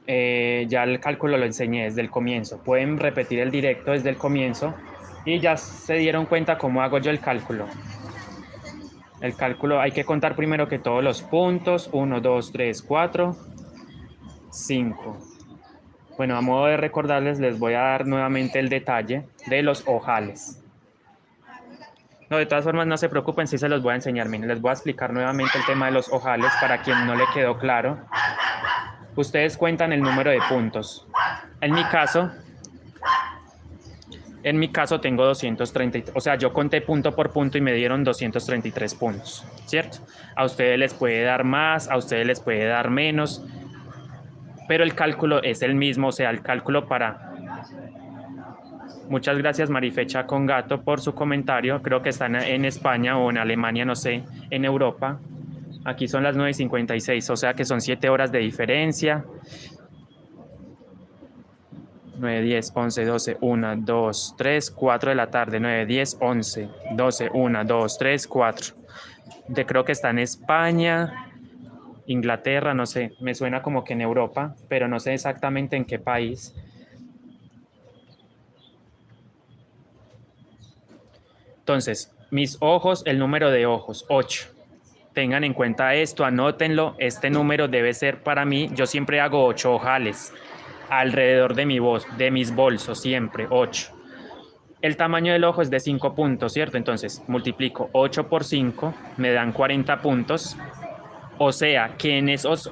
A: ya el cálculo lo enseñé desde el comienzo. Pueden repetir el directo desde el comienzo y ya se dieron cuenta cómo hago yo el cálculo. El cálculo hay que contar primero que todos los puntos. 1, 2, 3, 4, 5. Bueno, a modo de recordarles, les voy a dar nuevamente el detalle de los ojales. No, de todas formas, no se preocupen, sí se los voy a enseñar. Miren, les voy a explicar nuevamente el tema de los ojales para quien no le quedó claro. Ustedes cuentan el número de puntos. En mi caso tengo 230, o sea, yo conté punto por punto y me dieron 233 puntos, ¿cierto? A ustedes les puede dar más, a ustedes les puede dar menos, pero el cálculo es el mismo, o sea, el cálculo para... Muchas gracias Marifecha con Gato por su comentario, creo que están en España o en Alemania, no sé, en Europa. Aquí son las 9:56, o sea que son 7 horas de diferencia. 9, 10, 11, 12, 1, 2, 3, 4 de la tarde. 9, 10, 11, 12, 1, 2, 3, 4. Creo que está en España, Inglaterra, no sé, me suena como que en Europa, pero no sé exactamente en qué país. Entonces, mis ojos, el número de ojos, 8. Tengan en cuenta esto, anótenlo. Este número debe ser para mí, yo siempre hago 8 ojales alrededor de mis bolsos, siempre 8. El tamaño del ojo es de 5 puntos, ¿cierto? Entonces, multiplico 8 por 5, me dan 40 puntos. O sea, que en esos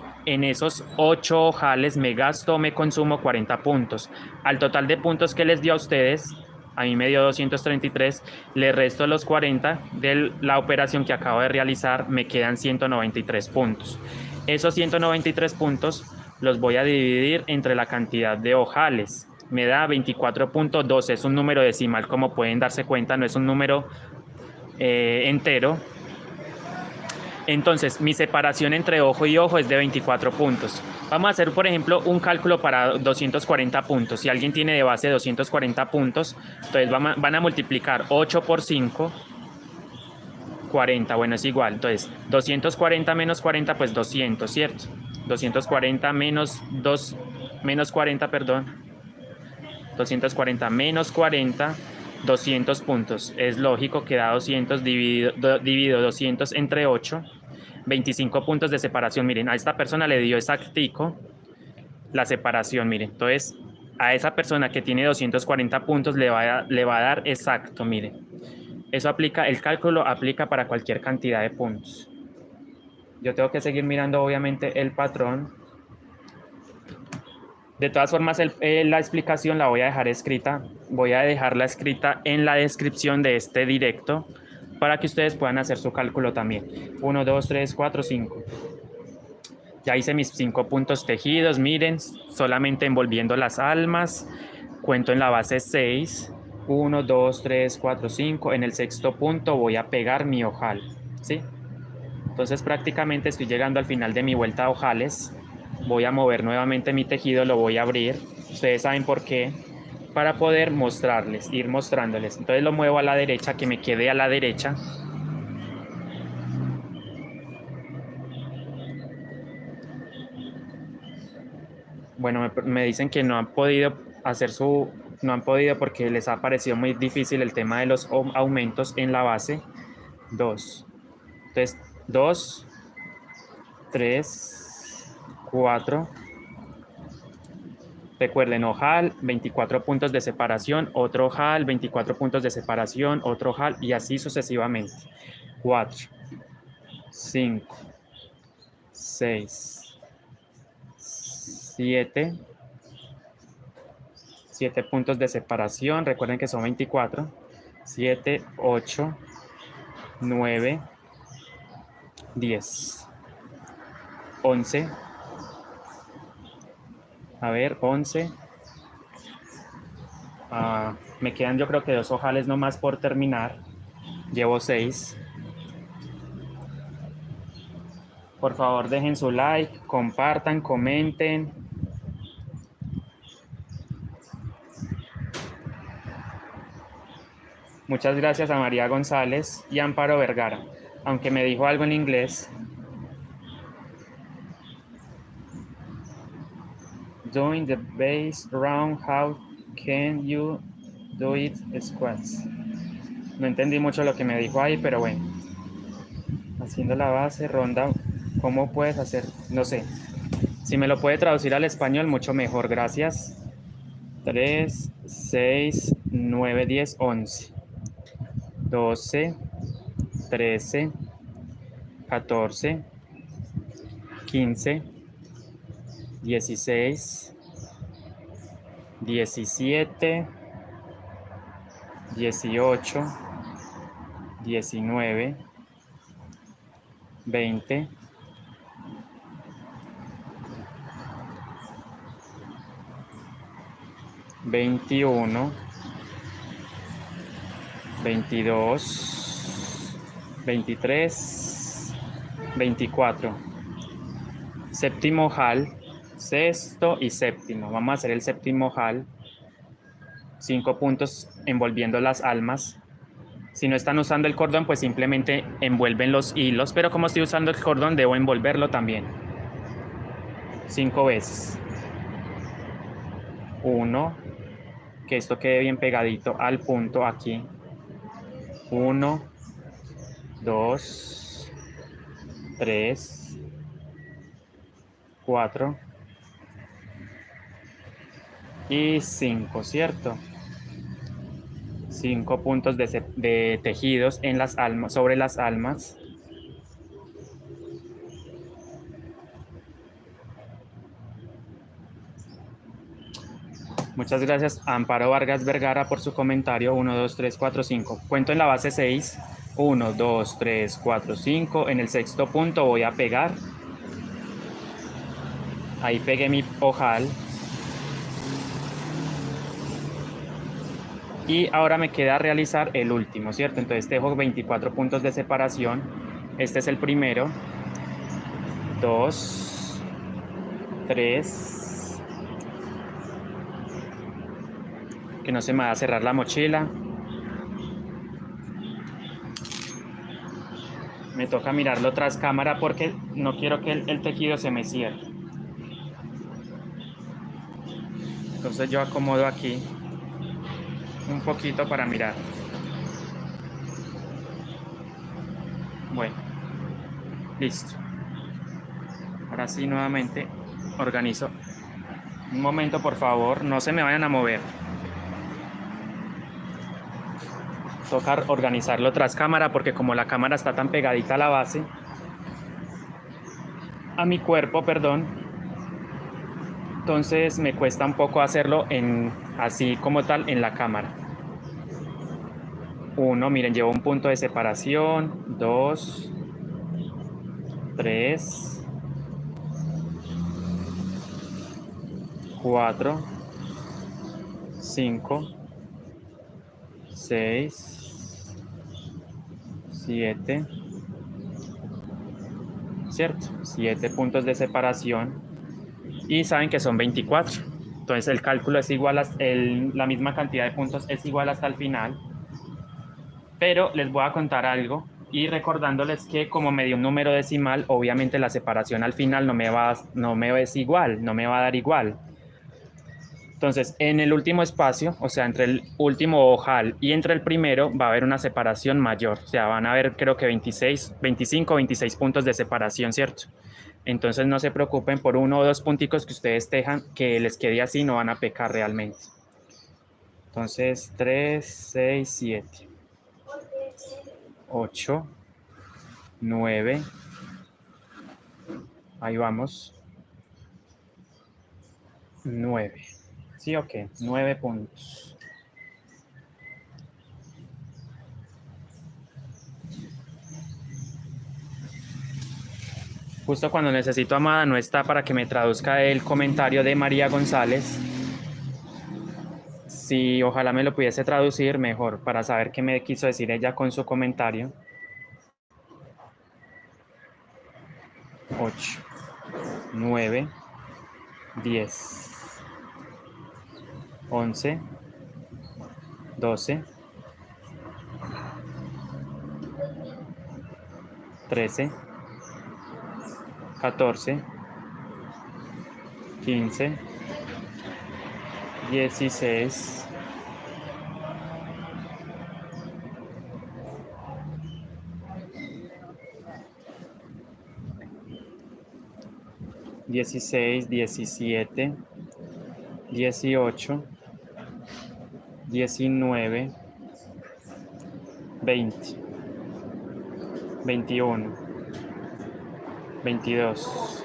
A: 8 ojales me gasto o me consumo 40 puntos. Al total de puntos que les dio a ustedes, a mí me dio 233, le resto los 40 de la operación que acabo de realizar, me quedan 193 puntos. Esos 193 puntos los voy a dividir entre la cantidad de ojales. Me da 24.12, es un número decimal, como pueden darse cuenta, no es un número entero. Entonces, mi separación entre ojo y ojo es de 24 puntos. Vamos a hacer, por ejemplo, un cálculo para 240 puntos. Si alguien tiene de base 240 puntos, entonces van a multiplicar 8 por 5, 40. Bueno, es igual. Entonces, 240 menos 40, pues 200, ¿cierto? 240 menos 40, perdón. 240 menos 40, 200 puntos. Es lógico que da 200 dividido 200 entre 8, 25 puntos de separación. Miren, a esta persona le dio exactico la separación, miren. Entonces, a esa persona que tiene 240 puntos le va a dar exacto, miren. Eso aplica, el cálculo aplica para cualquier cantidad de puntos. Yo tengo que seguir mirando, obviamente, el patrón. De todas formas, la explicación la voy a dejar escrita. Voy a dejarla escrita en la descripción de este directo para que ustedes puedan hacer su cálculo también. 1, 2, 3, 4, 5. Ya hice mis 5 puntos tejidos. Miren, solamente envolviendo las almas. Cuento en la base 6. 1, 2, 3, 4, 5. En el sexto punto voy a pegar mi ojal, ¿sí? Entonces prácticamente estoy llegando al final de mi vuelta de ojales. Voy a mover nuevamente mi tejido, lo voy a abrir. Ustedes saben por qué. para poder mostrarles, ir mostrándoles. Entonces lo muevo a la derecha, que me quede a la derecha. Bueno, me dicen que no han podido hacer no han podido porque les ha parecido muy difícil el tema de los aumentos en la base. 2. Entonces, 2, 3, 4. Recuerden, ojal, 24 puntos de separación, otro ojal, 24 puntos de separación, otro ojal y así sucesivamente. 4, 5, 6, 7. 7 puntos de separación, recuerden que son 24. 7, 8, 9, 10. 11. A ver, 11. Me quedan yo creo que 2 ojales nomás por terminar. Llevo 6. Por favor, dejen su like, compartan, comenten. Muchas gracias a María González y Amparo Vergara, aunque me dijo algo en inglés. Doing the base round, how can you do it squats? No entendí mucho lo que me dijo ahí, pero bueno. Haciendo la base, ronda, ¿cómo puedes hacer? No sé. Si me lo puede traducir al español, mucho mejor, gracias. 3, 6, 9, 10, 11. 12, 13, 14, 15, 16, 17, 18, 19, 20, 21, 22, 23, 24. Séptimo ojal, sexto y séptimo. Vamos a hacer el séptimo ojal. 5 puntos envolviendo las almas. Si no están usando el cordón, pues simplemente envuelven los hilos. Pero como estoy usando el cordón, debo envolverlo también. 5 veces. 1. Que esto quede bien pegadito al punto aquí. 1, 2, 3, 4 y 5, ¿cierto? 5 puntos de tejidos en las almas, sobre las almas. Muchas gracias a Amparo Vargas Vergara por su comentario. 1, 2, 3, 4, 5. Cuento en la base 6. 1, 2, 3, 4, 5. En el sexto punto voy a pegar. Ahí pegué mi ojal. Y ahora me queda realizar el último, ¿cierto? Entonces dejo 24 puntos de separación. Este es el primero. 2, 3. Que no se me va a cerrar la mochila. Me toca mirarlo tras cámara porque no quiero que el tejido se me cierre. Entonces yo acomodo aquí un poquito para mirar. Bueno, listo. Ahora sí, nuevamente organizo. Un momento, por favor, no se me vayan a mover. Toca organizarlo tras cámara porque como la cámara está tan pegadita a la base, a mi cuerpo, perdón, entonces me cuesta un poco hacerlo así como tal en la cámara. 1, miren, llevo un punto de separación. 2, 3, 4, 5, 6, 7, ¿cierto? 7 puntos de separación y saben que son 24. Entonces el cálculo es igual, la misma cantidad de puntos es igual hasta el final. Pero les voy a contar algo y recordándoles que como me dio un número decimal, obviamente la separación al final no me va a dar igual. Entonces, en el último espacio, o sea, entre el último ojal y entre el primero, va a haber una separación mayor. O sea, van a haber creo que 25 o 26 puntos de separación, ¿cierto? Entonces no se preocupen por 1 o 2 punticos que ustedes dejan, que les quede así, no van a pecar realmente. Entonces, 3, 6, 7, 8, 9, ahí vamos, 9. ¿Sí o qué? 9 puntos. Justo cuando necesito a Amada no está para que me traduzca el comentario de María González. Si ojalá me lo pudiese traducir mejor para saber qué me quiso decir ella con su comentario. 8, 9, 10, 11, 12, 13, 14, 15, 16, 16, 17, 18, 19, 20, 21, 22,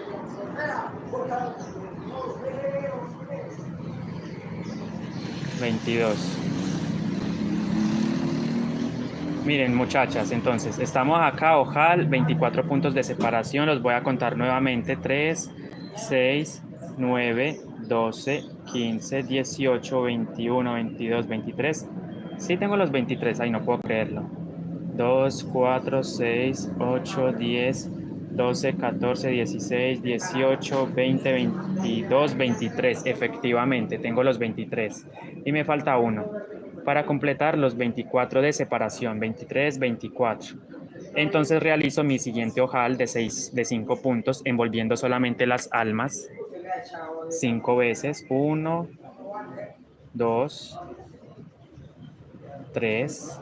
A: 22. Miren, muchachas, entonces, estamos acá, ojal, 24 puntos de separación, los voy a contar nuevamente, 3, 6, 9, 12, 15, 18, 21, 22, 23. Sí tengo los 23, ahí no puedo creerlo. 2, 4, 6, 8, 10, 12, 14, 16, 18, 20, 22, 23. Efectivamente, tengo los 23. Y me falta uno para completar los 24 de separación, 23, 24. Entonces realizo mi siguiente ojal de 5 puntos, envolviendo solamente las almas 5 veces. 1, 2, 3,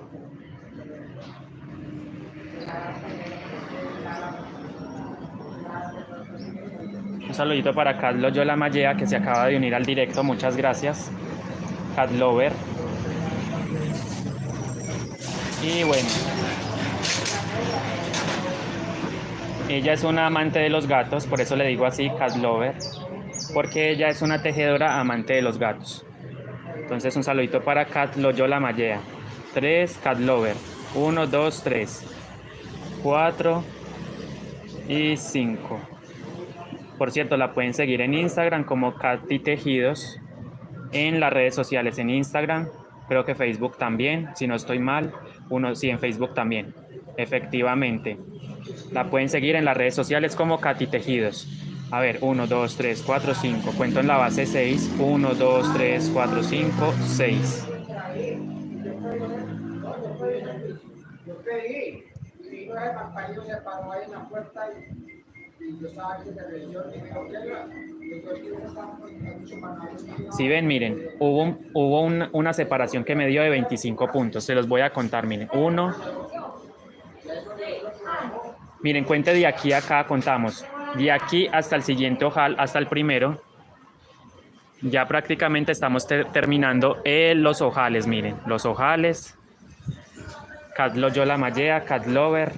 A: 1 saludito para Carlos Yola Mallea, que se acaba de unir al directo. Muchas gracias, Cat Lover. Y bueno, ella es una amante de los gatos, por eso le digo así, Cat Lover, porque ella es una tejedora amante de los gatos. Entonces un saludito para Cat Loyola Mallea. 3, Cat Lover. 1, 2, 3, 4 y 5. Por cierto, la pueden seguir en Instagram como Katy Tejidos, en las redes sociales, en Instagram, creo que Facebook también, si no estoy mal, sí, en Facebook también, efectivamente. La pueden seguir en las redes sociales como Katy Tejidos. A ver, 1, 2, 3, 4, 5. Cuento en la base 6. 1, 2, 3, 4, 5, 6. Si ven, miren, hubo una separación que me dio de 25 puntos. Se los voy a contar, miren. 1. Miren, cuente de aquí a acá, contamos. De aquí hasta el siguiente ojal, hasta el primero. Ya prácticamente estamos terminando los ojales, miren. Los ojales. Cat Loyola Mallea, Cat Lover.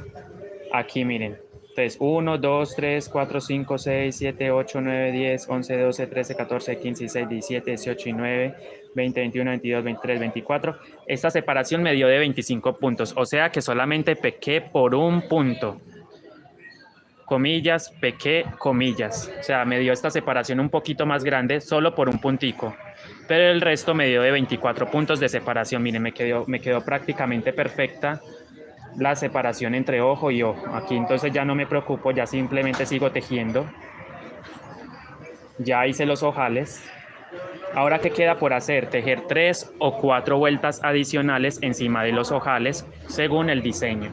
A: Aquí, miren. Entonces, 1, 2, 3, 4, 5, 6, 7, 8, 9, 10, 11, 12, 13, 14, 15, 16, 17, 18 y 9, 20, 21, 22, 23, 24. Esta separación me dio de 25 puntos, o sea que solamente pequé por un punto. Comillas, pequé, comillas. O sea, me dio esta separación un poquito más grande solo por un puntico. Pero el resto me dio de 24 puntos de separación. Miren, me quedó prácticamente perfecta la separación entre ojo y ojo. Aquí entonces ya no me preocupo, ya simplemente sigo tejiendo. Ya hice los ojales. Ahora, ¿qué queda por hacer? Tejer 3 o 4 vueltas adicionales encima de los ojales según el diseño.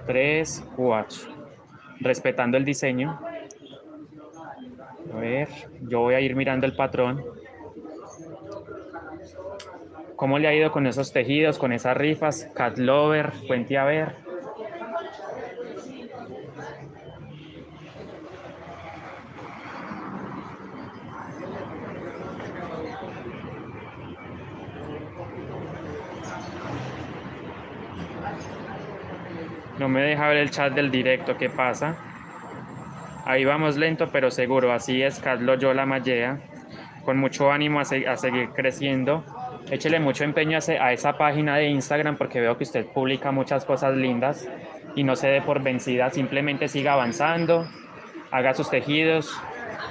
A: 3, 4. Respetando el diseño. A ver, yo voy a ir mirando el patrón. ¿Cómo le ha ido con esos tejidos, con esas rifas? Cat Lover, cuente a ver. No me deja ver el chat del directo, ¿qué pasa? Ahí vamos lento pero seguro, así es, Cat Loyola Mallea. Con mucho ánimo a seguir creciendo. Échele mucho empeño a esa página de Instagram porque veo que usted publica muchas cosas lindas y no se dé por vencida, simplemente siga avanzando, haga sus tejidos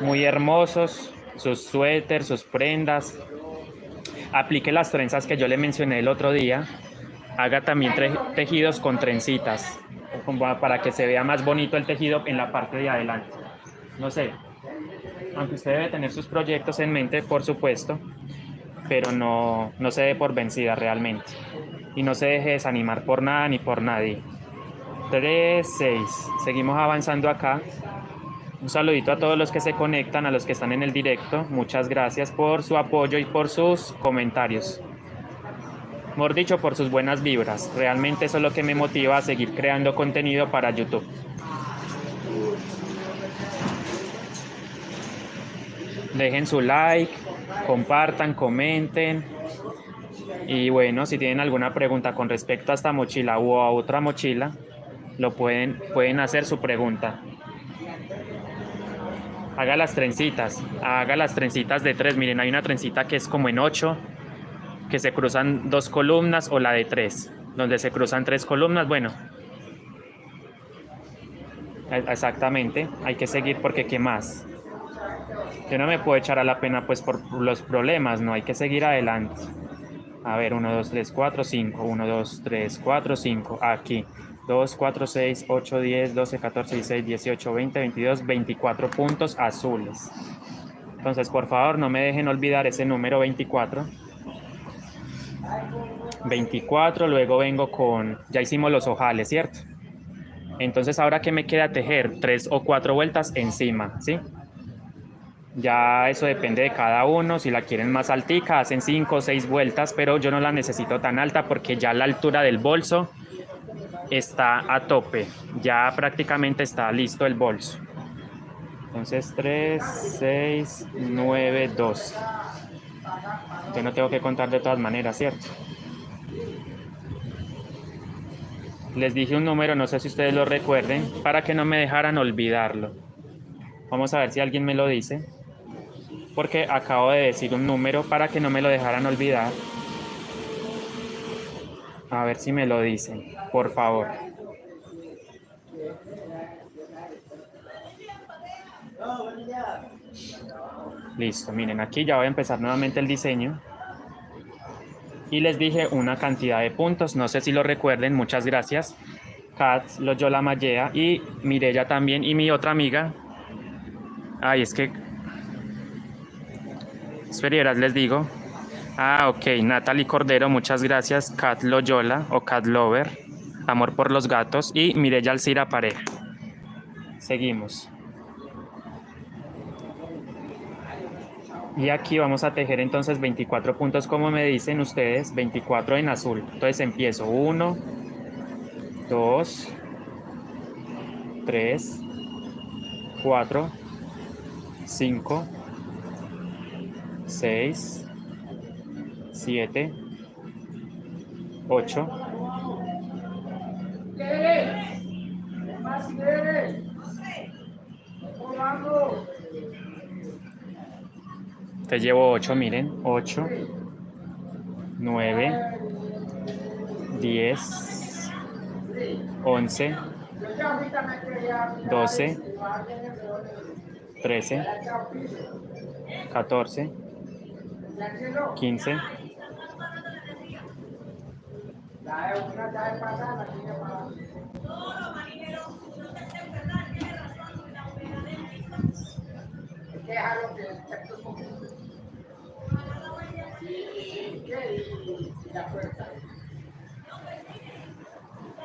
A: muy hermosos, sus suéteres, sus prendas, aplique las trenzas que yo le mencioné el otro día, haga también tejidos con trencitas para que se vea más bonito el tejido en la parte de adelante. No sé, aunque usted debe tener sus proyectos en mente, por supuesto, pero no se dé por vencida realmente. Y no se deje desanimar por nada ni por nadie. 3, 6. Seguimos avanzando acá. Un saludito a todos los que se conectan, a los que están en el directo. Muchas gracias por su apoyo y por sus comentarios. Mejor dicho, por sus buenas vibras. Realmente eso es lo que me motiva a seguir creando contenido para YouTube. Dejen su like, compartan, comenten. Y bueno, si tienen alguna pregunta con respecto a esta mochila u a otra mochila, pueden hacer su pregunta. Haga las trencitas de 3. Miren, hay una trencita que es como en 8, que se cruzan 2 columnas, o la de 3, donde se cruzan 3 columnas. Bueno, exactamente, hay que seguir porque ¿qué más? Yo no me puedo echar a la pena pues por los problemas, no, hay que seguir adelante. A ver, 1, 2, 3, 4, 5, 1, 2, 3, 4, 5, aquí. 2, 4, 6, 8, 10, 12, 14, 16, 18, 20, 22, 24 puntos azules. Entonces, por favor, no me dejen olvidar ese número 24. 24, luego vengo con... Ya hicimos los ojales, ¿cierto? Entonces, ahora que me queda tejer 3 o 4 vueltas encima, ¿sí? Ya eso depende de cada uno. Si la quieren más altica, hacen 5 o 6 vueltas, pero yo no la necesito tan alta porque ya la altura del bolso está a tope. Ya prácticamente está listo el bolso. Entonces 3, 6, 9, 12. Yo no tengo que contar de todas maneras, ¿cierto? Les dije un número, no sé si ustedes lo recuerden, para que no me dejaran olvidarlo. Vamos a ver si alguien me lo dice. Porque acabo de decir un número para que no me lo dejaran olvidar. A ver si me lo dicen, por favor. Listo, miren, aquí ya voy a empezar nuevamente el diseño. Y les dije una cantidad de puntos, no sé si lo recuerden, muchas gracias. Kat, Loyola Mallea y Mirella también, y mi otra amiga. Ay, es que... Esperieras, les digo. Ah, ok, Natalie Cordero, muchas gracias. Cat Loyola o Cat Lover, amor por los gatos. Y Mirella Alcira Pareja. Seguimos. Y aquí vamos a tejer entonces 24 puntos, como me dicen ustedes, 24 en azul. Entonces empiezo 1, 2, 3, 4, 5, 6, 7, 8. Te llevo 8, miren, 8, 9, 10, 11, 12, 13, 14, 15,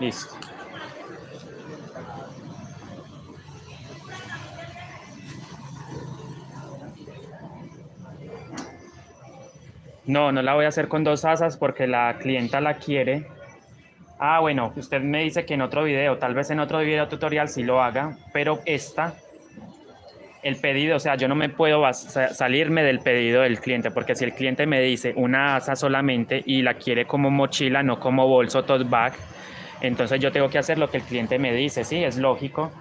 A: Listo. No, no la voy a hacer con 2 asas porque la clienta la quiere. Ah, bueno, usted me dice que en otro video, tal vez en otro video tutorial sí lo haga, pero el pedido, o sea, yo no me puedo salirme del pedido del cliente, porque si el cliente me dice una asa solamente y la quiere como mochila, no como bolso tote bag, entonces yo tengo que hacer lo que el cliente me dice, sí, es lógico,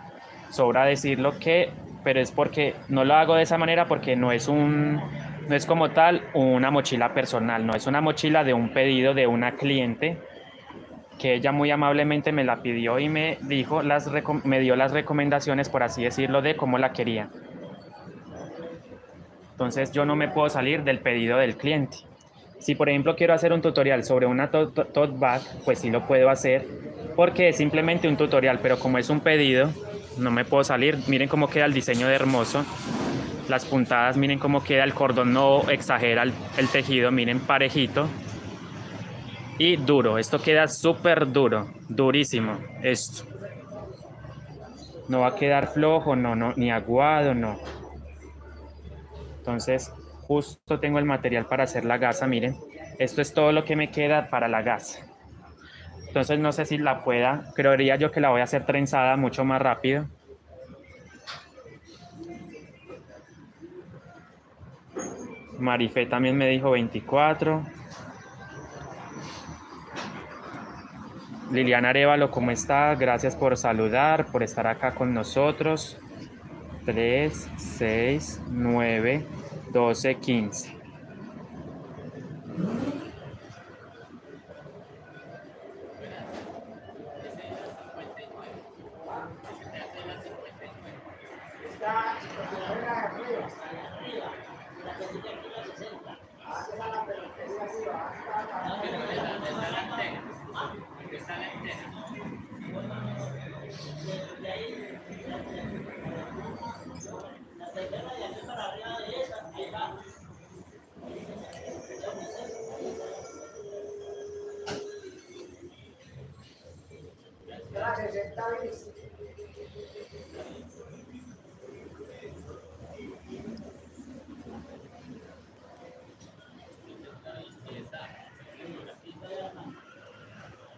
A: sobra decirlo que, pero es porque no lo hago de esa manera porque no es como tal una mochila personal, no es una mochila de un pedido de una cliente que ella muy amablemente me la pidió y me dijo me dio las recomendaciones, por así decirlo, de cómo la quería. Entonces yo no me puedo salir del pedido del cliente. Si por ejemplo quiero hacer un tutorial sobre una tote bag, pues sí lo puedo hacer porque es simplemente un tutorial, pero como es un pedido, no me puedo salir. Miren cómo queda el diseño de hermoso. Las puntadas, miren cómo queda el cordón, no exagera el tejido, miren parejito. Y duro, esto queda súper duro, durísimo esto. No va a quedar flojo, no, no, ni aguado, no. Entonces, justo tengo el material para hacer la gasa, miren. Esto es todo lo que me queda para la gasa. Entonces, no sé si la pueda, creería yo que la voy a hacer trenzada mucho más rápido. Marifé también me dijo 24. Liliana Arevalo, ¿cómo está? Gracias por saludar, por estar acá con nosotros. 3, 6, 9, 12, 15.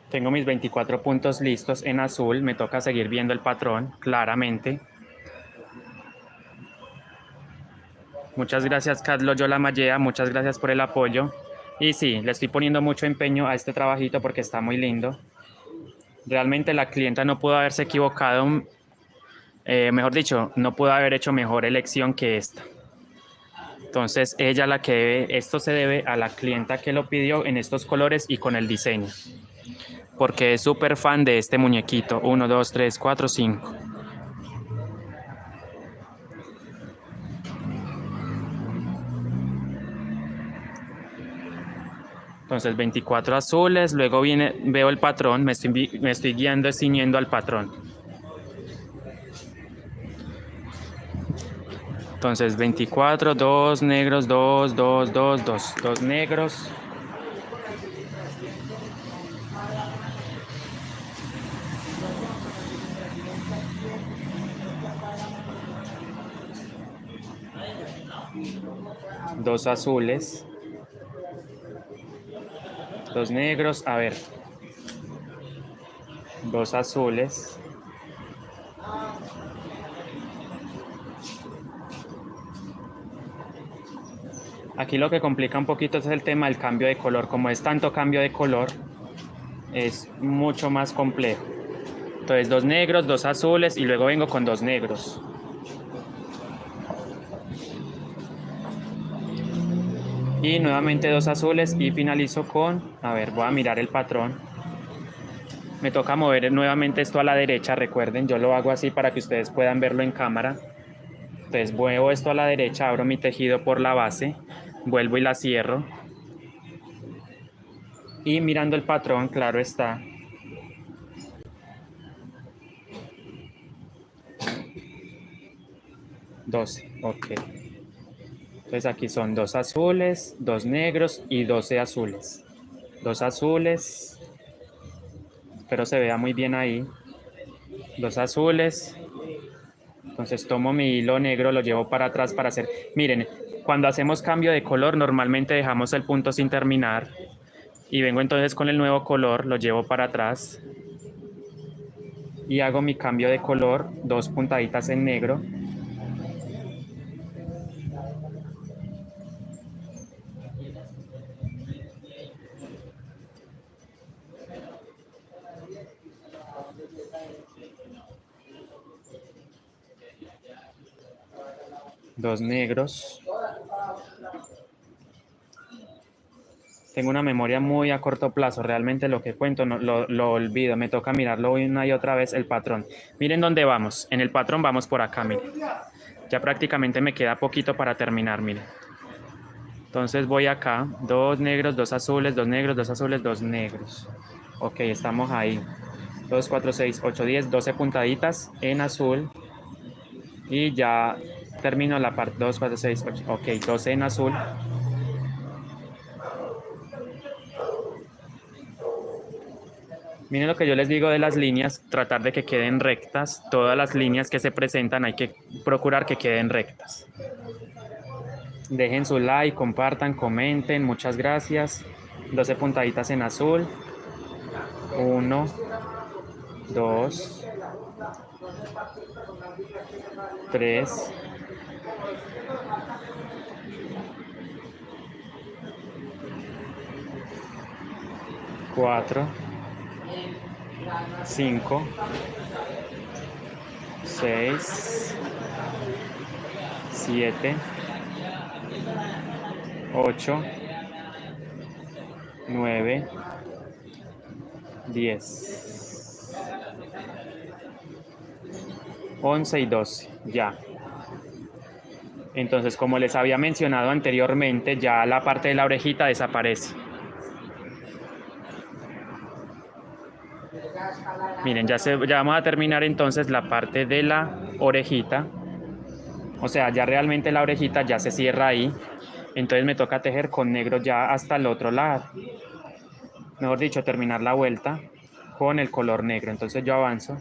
A: Tengo mis 24 puntos listos en azul, me toca seguir viendo el patrón, claramente. Muchas gracias, Carlos Yolamallea, muchas gracias por el apoyo. Y sí, le estoy poniendo mucho empeño a este trabajito porque está muy lindo. Realmente la clienta no pudo haberse equivocado, mejor dicho, no pudo haber hecho mejor elección que esta. Entonces, ella la que debe, esto se debe a la clienta que lo pidió en estos colores y con el diseño. Porque es súper fan de este muñequito. 1, 2, 3, 4, 5. Entonces 24 azules, luego veo el patrón, me estoy guiando, ciñendo al patrón. Entonces 24, 2 negros, 2, 2, 2, 2, 2 negros. Dos azules. Dos negros, a ver. Dos azules. Aquí lo que complica un poquito es el tema del cambio de color. Como es tanto cambio de color, es mucho más complejo. Entonces 2 negros, 2 azules y luego vengo con 2 negros. Y nuevamente 2 azules y finalizo con, a ver, voy a mirar el patrón. Me toca mover nuevamente esto a la derecha, recuerden, yo lo hago así para que ustedes puedan verlo en cámara. Entonces muevo esto a la derecha, abro mi tejido por la base, vuelvo y la cierro. Y mirando el patrón, claro está. $12, ok. Entonces aquí son 2 azules, 2 negros y 12 azules. 2 azules, espero se vea muy bien ahí, 2 azules, entonces tomo mi hilo negro, lo llevo para atrás para hacer, miren, cuando hacemos cambio de color normalmente dejamos el punto sin terminar y vengo entonces con el nuevo color, lo llevo para atrás y hago mi cambio de color, 2 puntaditas en negro. Dos negros. Tengo una memoria muy a corto plazo, realmente lo que cuento no, lo olvido, me toca mirarlo una y otra vez el patrón. Miren dónde vamos, en el patrón vamos por acá, miren. Ya prácticamente me queda poquito para terminar, miren. Entonces voy acá, 2 negros, 2 azules, 2 negros, 2 azules, 2 negros. Ok, estamos ahí. 2, 4, 6, 8, 10, 12 puntaditas en azul. Y ya termino la parte 2, 4, 6, 8. Ok, 12 en azul. Miren lo que yo les digo de las líneas, tratar de que queden rectas. Todas las líneas que se presentan hay que procurar que queden rectas. Dejen su like, compartan, comenten. Muchas gracias. 12 puntaditas en azul. 1, 2, 3, 4, 5, 6, 7, 8, 9, 10, 11 y 12, ya. Entonces, como les había mencionado anteriormente, ya la parte de la orejita desaparece. Miren, ya vamos a terminar entonces la parte de la orejita. O sea, ya realmente la orejita ya se cierra ahí. Entonces me toca tejer con negro ya hasta el otro lado. Mejor dicho, terminar la vuelta con el color negro. Entonces yo avanzo.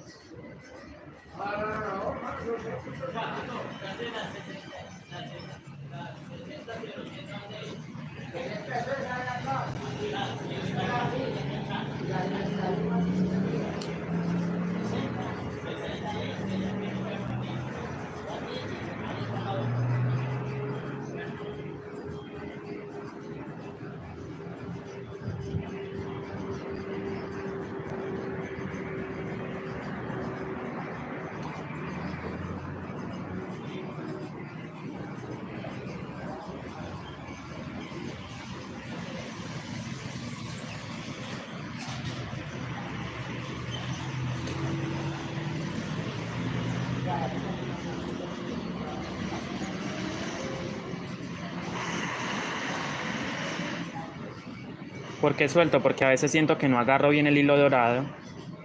A: ¿Por qué suelto? Porque a veces siento que no agarro bien el hilo dorado.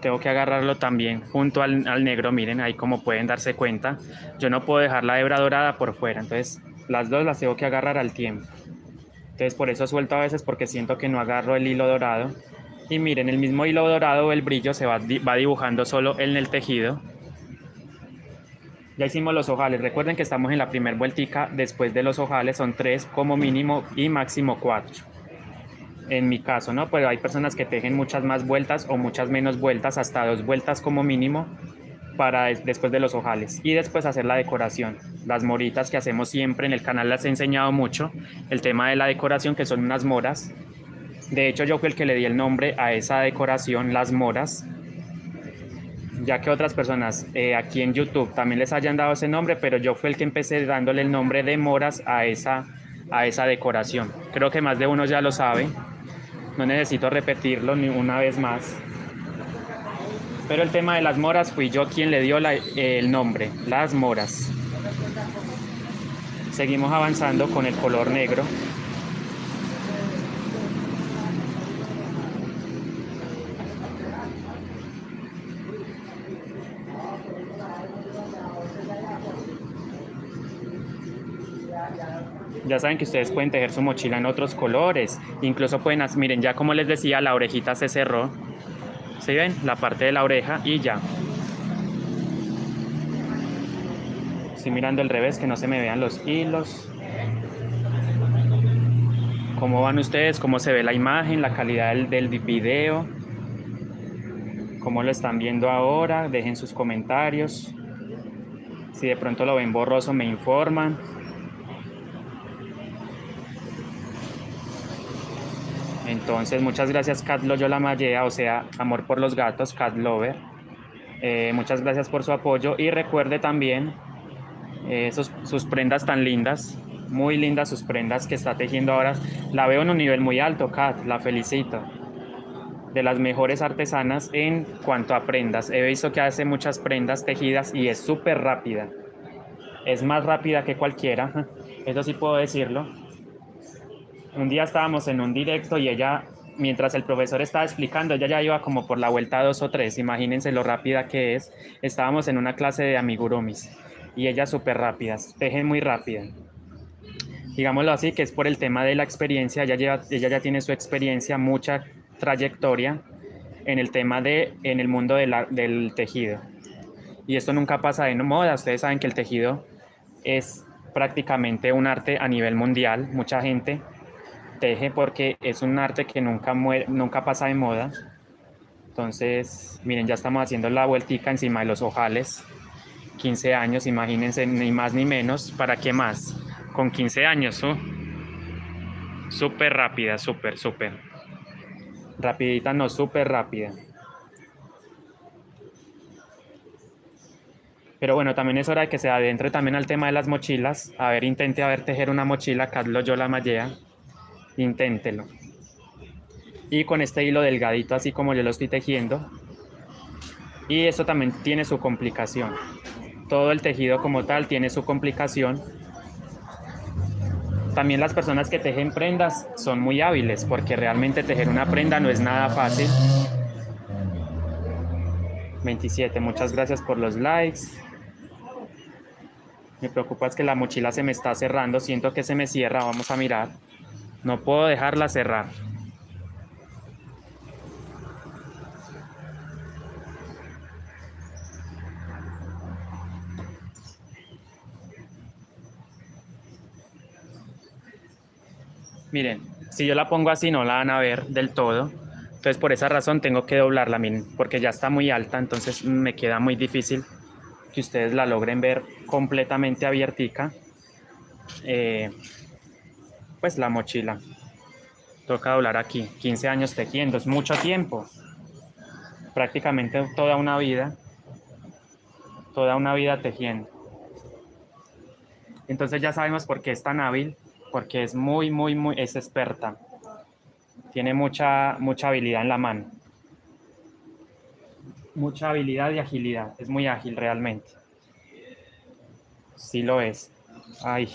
A: Tengo que agarrarlo también junto al negro. Miren, ahí como pueden darse cuenta. Yo no puedo dejar la hebra dorada por fuera. Entonces las dos las tengo que agarrar al tiempo. Entonces por eso suelto a veces porque siento que no agarro el hilo dorado. Y miren, el mismo hilo dorado, el brillo se va dibujando solo en el tejido. Ya hicimos los ojales. Recuerden que estamos en la primera vueltica. Después de los ojales son 3 como mínimo y máximo 4. En mi caso, ¿no? Pero hay personas que tejen muchas más vueltas o muchas menos vueltas, hasta 2 vueltas como mínimo para después de los ojales. Y después hacer la decoración. Las moritas que hacemos siempre en el canal las he enseñado mucho. El tema de la decoración, que son unas moras. De hecho, yo fui el que le di el nombre a esa decoración, las moras. Ya que otras personas aquí en YouTube también les hayan dado ese nombre, pero yo fui el que empecé dándole el nombre de moras a esa decoración. Creo que más de uno ya lo sabe. No necesito repetirlo ni una vez más. Pero el tema de las moras fui yo quien le dio el nombre, las moras. Seguimos avanzando con el color negro. Ya saben que ustedes pueden tejer su mochila en otros colores. Incluso pueden, miren, ya como les decía, la orejita se cerró. ¿Sí ven? La parte de la oreja y ya. Estoy mirando el revés, que no se me vean los hilos. ¿Cómo van ustedes? ¿Cómo se ve la imagen? La calidad del video. ¿Cómo lo están viendo ahora? Dejen sus comentarios. Si de pronto lo ven borroso, me informan. Entonces, muchas gracias, Cat Loyola Mallea, o sea, Amor por los Gatos, Cat Lover. Muchas gracias por su apoyo y recuerde también sus prendas tan lindas, muy lindas sus prendas que está tejiendo ahora. La veo en un nivel muy alto, Kat, la felicito. De las mejores artesanas en cuanto a prendas. He visto que hace muchas prendas tejidas y es súper rápida. Es más rápida que cualquiera, eso sí puedo decirlo. Un día estábamos en un directo y ella, mientras el profesor estaba explicando, ella ya iba como por la vuelta 2 o 3. Imagínense lo rápida que es. Estábamos en una clase de amigurumis y ella súper rápida, teje muy rápida. Digámoslo así, que es por el tema de la experiencia. Ella ya tiene su experiencia, mucha trayectoria en el tema en el mundo del tejido. Y esto nunca pasa de moda. Ustedes saben que el tejido es prácticamente un arte a nivel mundial. Mucha gente teje porque es un arte que nunca pasa de moda. Entonces, miren, ya estamos haciendo la vueltica encima de los ojales. 15 años, imagínense, ni más ni menos. ¿Para qué más? Con 15 años, súper rápida, súper. Rapidita, no, súper rápida. Pero bueno, también es hora de que se adentre también al tema de las mochilas. A ver, intente tejer una mochila, Carlos Yola Mallea. Inténtelo. Y con este hilo delgadito, así como yo lo estoy tejiendo. Y esto también tiene su complicación. Todo el tejido como tal tiene su complicación. También las personas que tejen prendas son muy hábiles, porque realmente tejer una prenda no es nada fácil. 27, muchas gracias por los likes. Me preocupa es que la mochila se me está cerrando, siento que se me cierra, vamos a mirar. No puedo dejarla cerrar. Miren, si yo la pongo así no la van a ver del todo. Entonces por esa razón tengo que doblarla, miren, porque ya está muy alta, entonces me queda muy difícil que ustedes la logren ver completamente abiertica. Pues la mochila. Toca doblar aquí. 15 años tejiendo, es mucho tiempo. Prácticamente toda una vida. Toda una vida tejiendo. Entonces ya sabemos por qué es tan hábil, porque es es experta. Tiene mucha habilidad en la mano. Mucha habilidad y agilidad. Es muy ágil realmente. Sí lo es. Ay.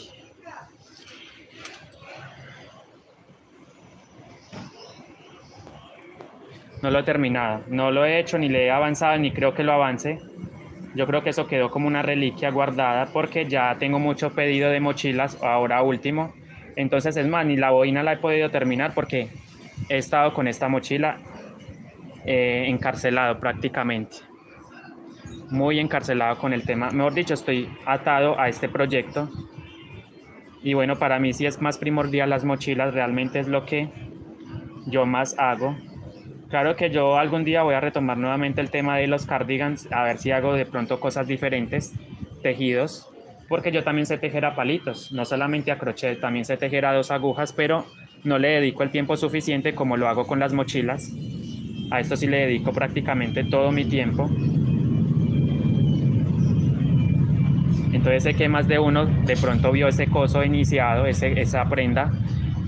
A: No lo he terminado. No lo he hecho, ni le he avanzado, ni creo que lo avance. Yo creo que eso quedó como una reliquia guardada porque ya tengo mucho pedido de mochilas, ahora último. Entonces, es más, ni la boina la he podido terminar porque he estado con esta mochila encarcelado prácticamente. Muy encarcelado con el tema. Mejor dicho, estoy atado a este proyecto. Y bueno, para mí sí es más primordial las mochilas, realmente es lo que yo más hago. Claro que yo algún día voy a retomar nuevamente el tema de los cardigans, a ver si hago de pronto cosas diferentes, tejidos, porque yo también sé tejer a palitos, no solamente a crochet, también sé tejer a 2 agujas, pero no le dedico el tiempo suficiente como lo hago con las mochilas. A esto sí le dedico prácticamente todo mi tiempo. Entonces sé que más de uno de pronto vio ese coso iniciado, esa prenda,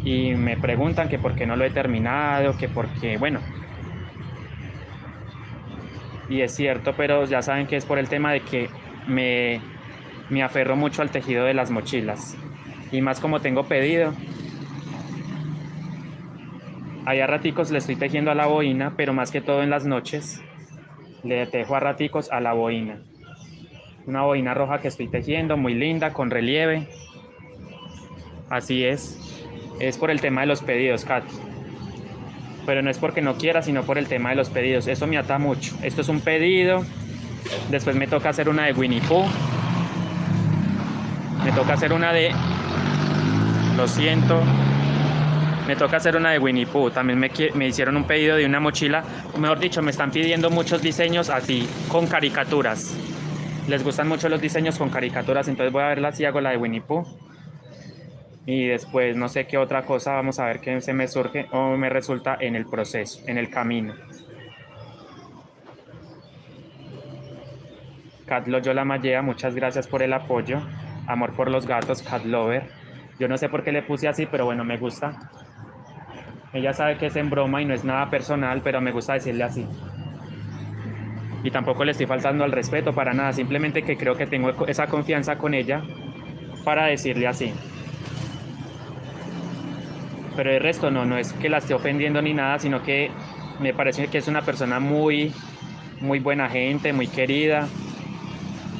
A: y me preguntan que por qué no lo he terminado, que por qué, bueno. Y es cierto, pero ya saben que es por el tema de que me aferro mucho al tejido de las mochilas. Y más como tengo pedido. Ahí a raticos le estoy tejiendo a la boina, pero más que todo en las noches le tejo a raticos a la boina. Una boina roja que estoy tejiendo, muy linda, con relieve. Así es por el tema de los pedidos, Kat. Pero no es porque no quiera, sino por el tema de los pedidos. Eso me ata mucho. Esto es un pedido, después me toca hacer una de Winnie Pooh, me toca hacer una de... Lo siento. Me toca hacer una de Winnie Pooh. También me hicieron un pedido de una mochila. Mejor dicho, me están pidiendo muchos diseños así, con caricaturas. Les gustan mucho los diseños con caricaturas, entonces voy a verla si hago la de Winnie Pooh. Y después no sé qué otra cosa, vamos a ver qué se me surge o me resulta en el proceso, en el camino. Cat Loyola Mallea, muchas gracias por el apoyo. Amor por los gatos, Cat Lover. Yo no sé por qué le puse así, pero bueno, me gusta. Ella sabe que es en broma y no es nada personal, pero me gusta decirle así. Y tampoco le estoy faltando al respeto para nada, simplemente que creo que tengo esa confianza con ella para decirle así. Pero el resto no es que la esté ofendiendo ni nada, sino que me parece que es una persona muy buena gente, muy querida.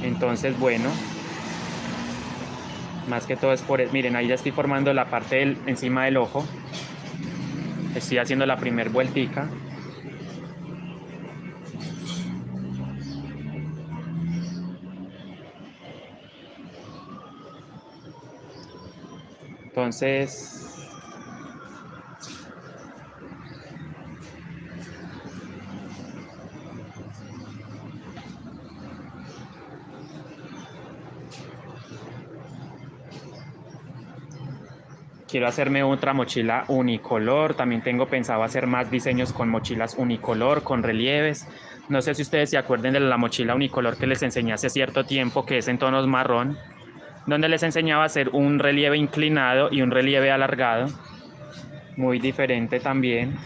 A: Entonces, bueno, más que todo es por... Miren, ahí ya estoy formando la parte encima del ojo. Estoy haciendo la primer vueltica. Entonces... Quiero hacerme otra mochila unicolor. También tengo pensado hacer más diseños con mochilas unicolor, con relieves. No sé si ustedes se acuerden de la mochila unicolor que les enseñé hace cierto tiempo, que es en tonos marrón, donde les enseñaba a hacer un relieve inclinado y un relieve alargado. Muy diferente también.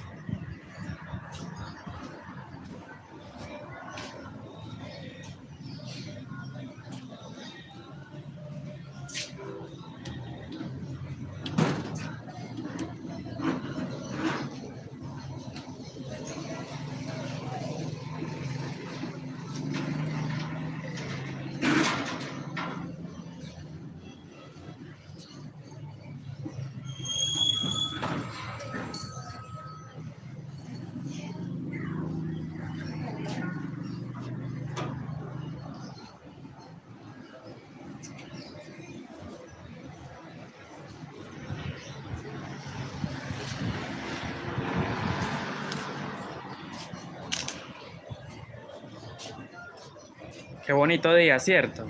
A: Qué bonito día, ¿cierto?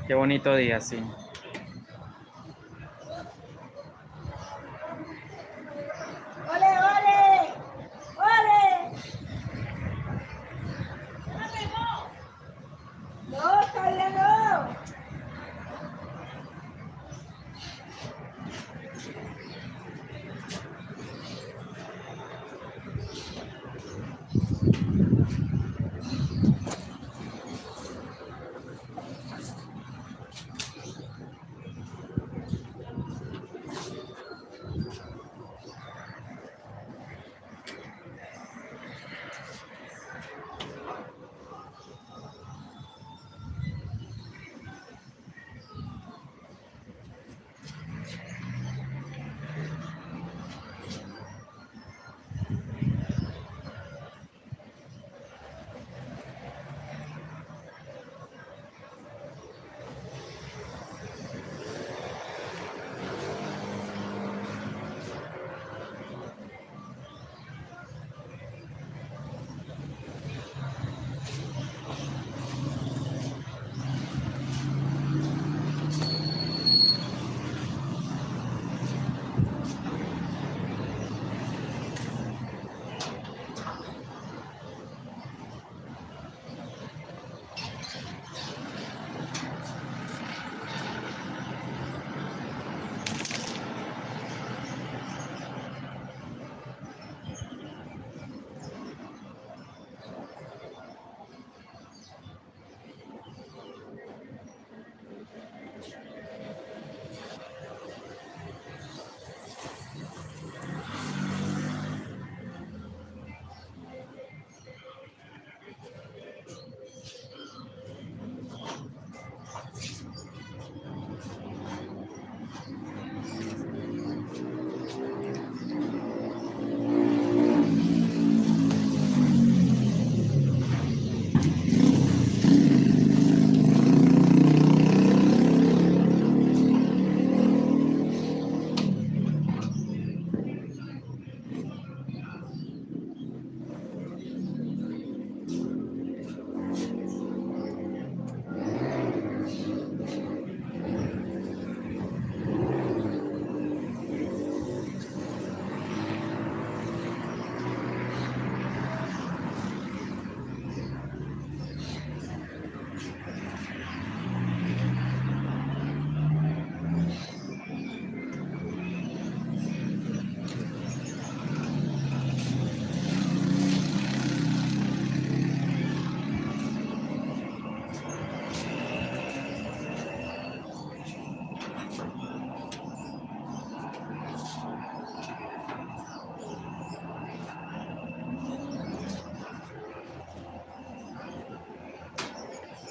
A: Qué bonito día, sí.
B: ¡Ole, ole! ¡Ole! No, todavía no.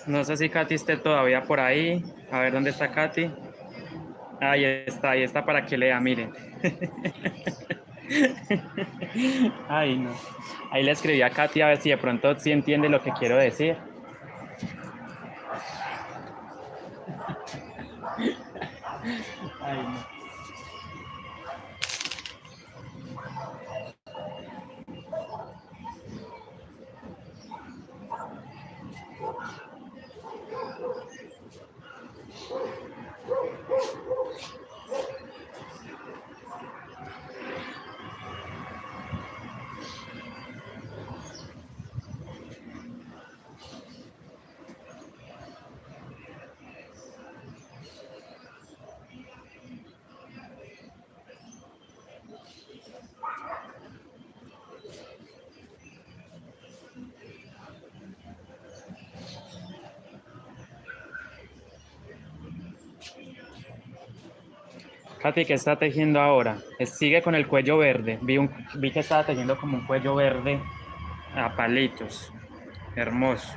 A: No sé si Katy esté todavía por ahí. A ver dónde está Katy. Ahí está para que lea, miren. Ay, no. Ahí le escribí a Katy a ver si de pronto sí entiende lo que quiero decir. Ay, no. Katy, ¿qué está tejiendo ahora? Sigue con el cuello verde. Vi que estaba tejiendo como un cuello verde a palitos. Hermoso.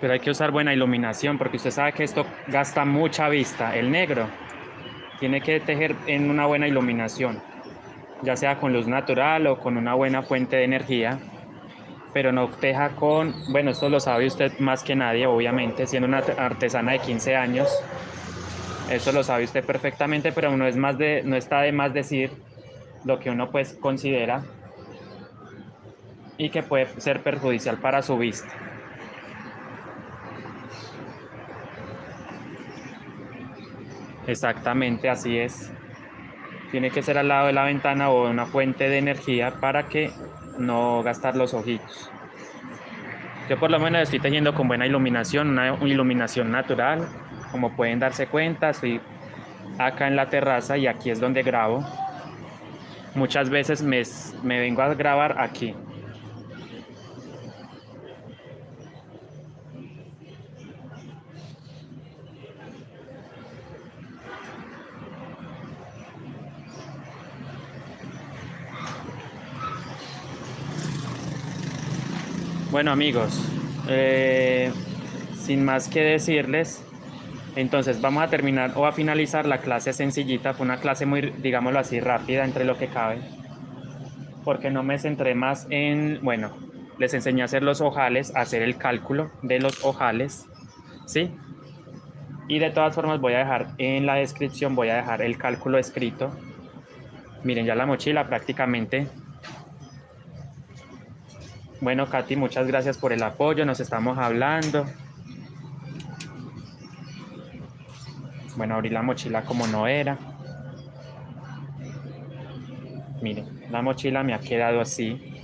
A: Pero hay que usar buena iluminación porque usted sabe que esto gasta mucha vista. El negro tiene que tejer en una buena iluminación, ya sea con luz natural o con una buena fuente de energía, pero no teja con, bueno, esto lo sabe usted más que nadie, obviamente, siendo una artesana de 15 años, eso lo sabe usted perfectamente, pero no está de más decir lo que uno pues considera y que puede ser perjudicial para su vista. Exactamente, así es. Tiene que ser al lado de la ventana o de una fuente de energía para que no gastar los ojitos. Yo por lo menos estoy tejiendo con buena iluminación, una iluminación natural. Como pueden darse cuenta, estoy acá en la terraza y aquí es donde grabo. Muchas veces me vengo a grabar aquí. Bueno amigos, sin más que decirles, entonces vamos a terminar o a finalizar la clase sencillita. Fue una clase muy, digámoslo así, rápida entre lo que cabe, porque no me centré más en, bueno, les enseñé a hacer los ojales, a hacer el cálculo de los ojales, ¿sí? Y de todas formas voy a dejar en la descripción, voy a dejar el cálculo escrito. Miren ya la mochila prácticamente. Bueno, Katy, muchas gracias por el apoyo, nos estamos hablando. Bueno, abrí la mochila como no era. Miren, la mochila me ha quedado así.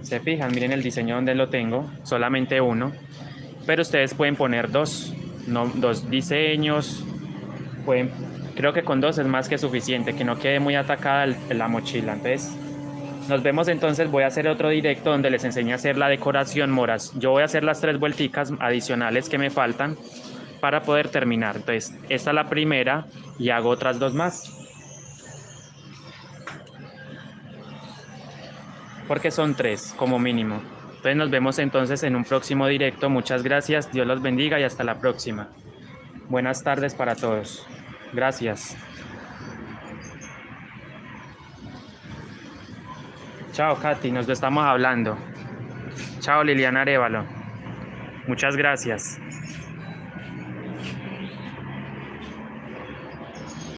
A: Se fijan, miren el diseño donde lo tengo, solamente uno. Pero ustedes pueden poner dos, no, dos diseños. Creo que con dos es más que suficiente, que no quede muy atacada la mochila. Entonces, nos vemos entonces. Voy a hacer otro directo donde les enseñe a hacer la decoración moras. Yo voy a hacer las 3 vuelticas adicionales que me faltan para poder terminar. Entonces, esta es la primera y hago otras 2 más. Porque son 3 como mínimo. Entonces nos vemos entonces en un próximo directo. Muchas gracias, Dios los bendiga y hasta la próxima. Buenas tardes para todos. Gracias. Chao, Katy, nos estamos hablando. Chao, Liliana Arevalo. Muchas gracias.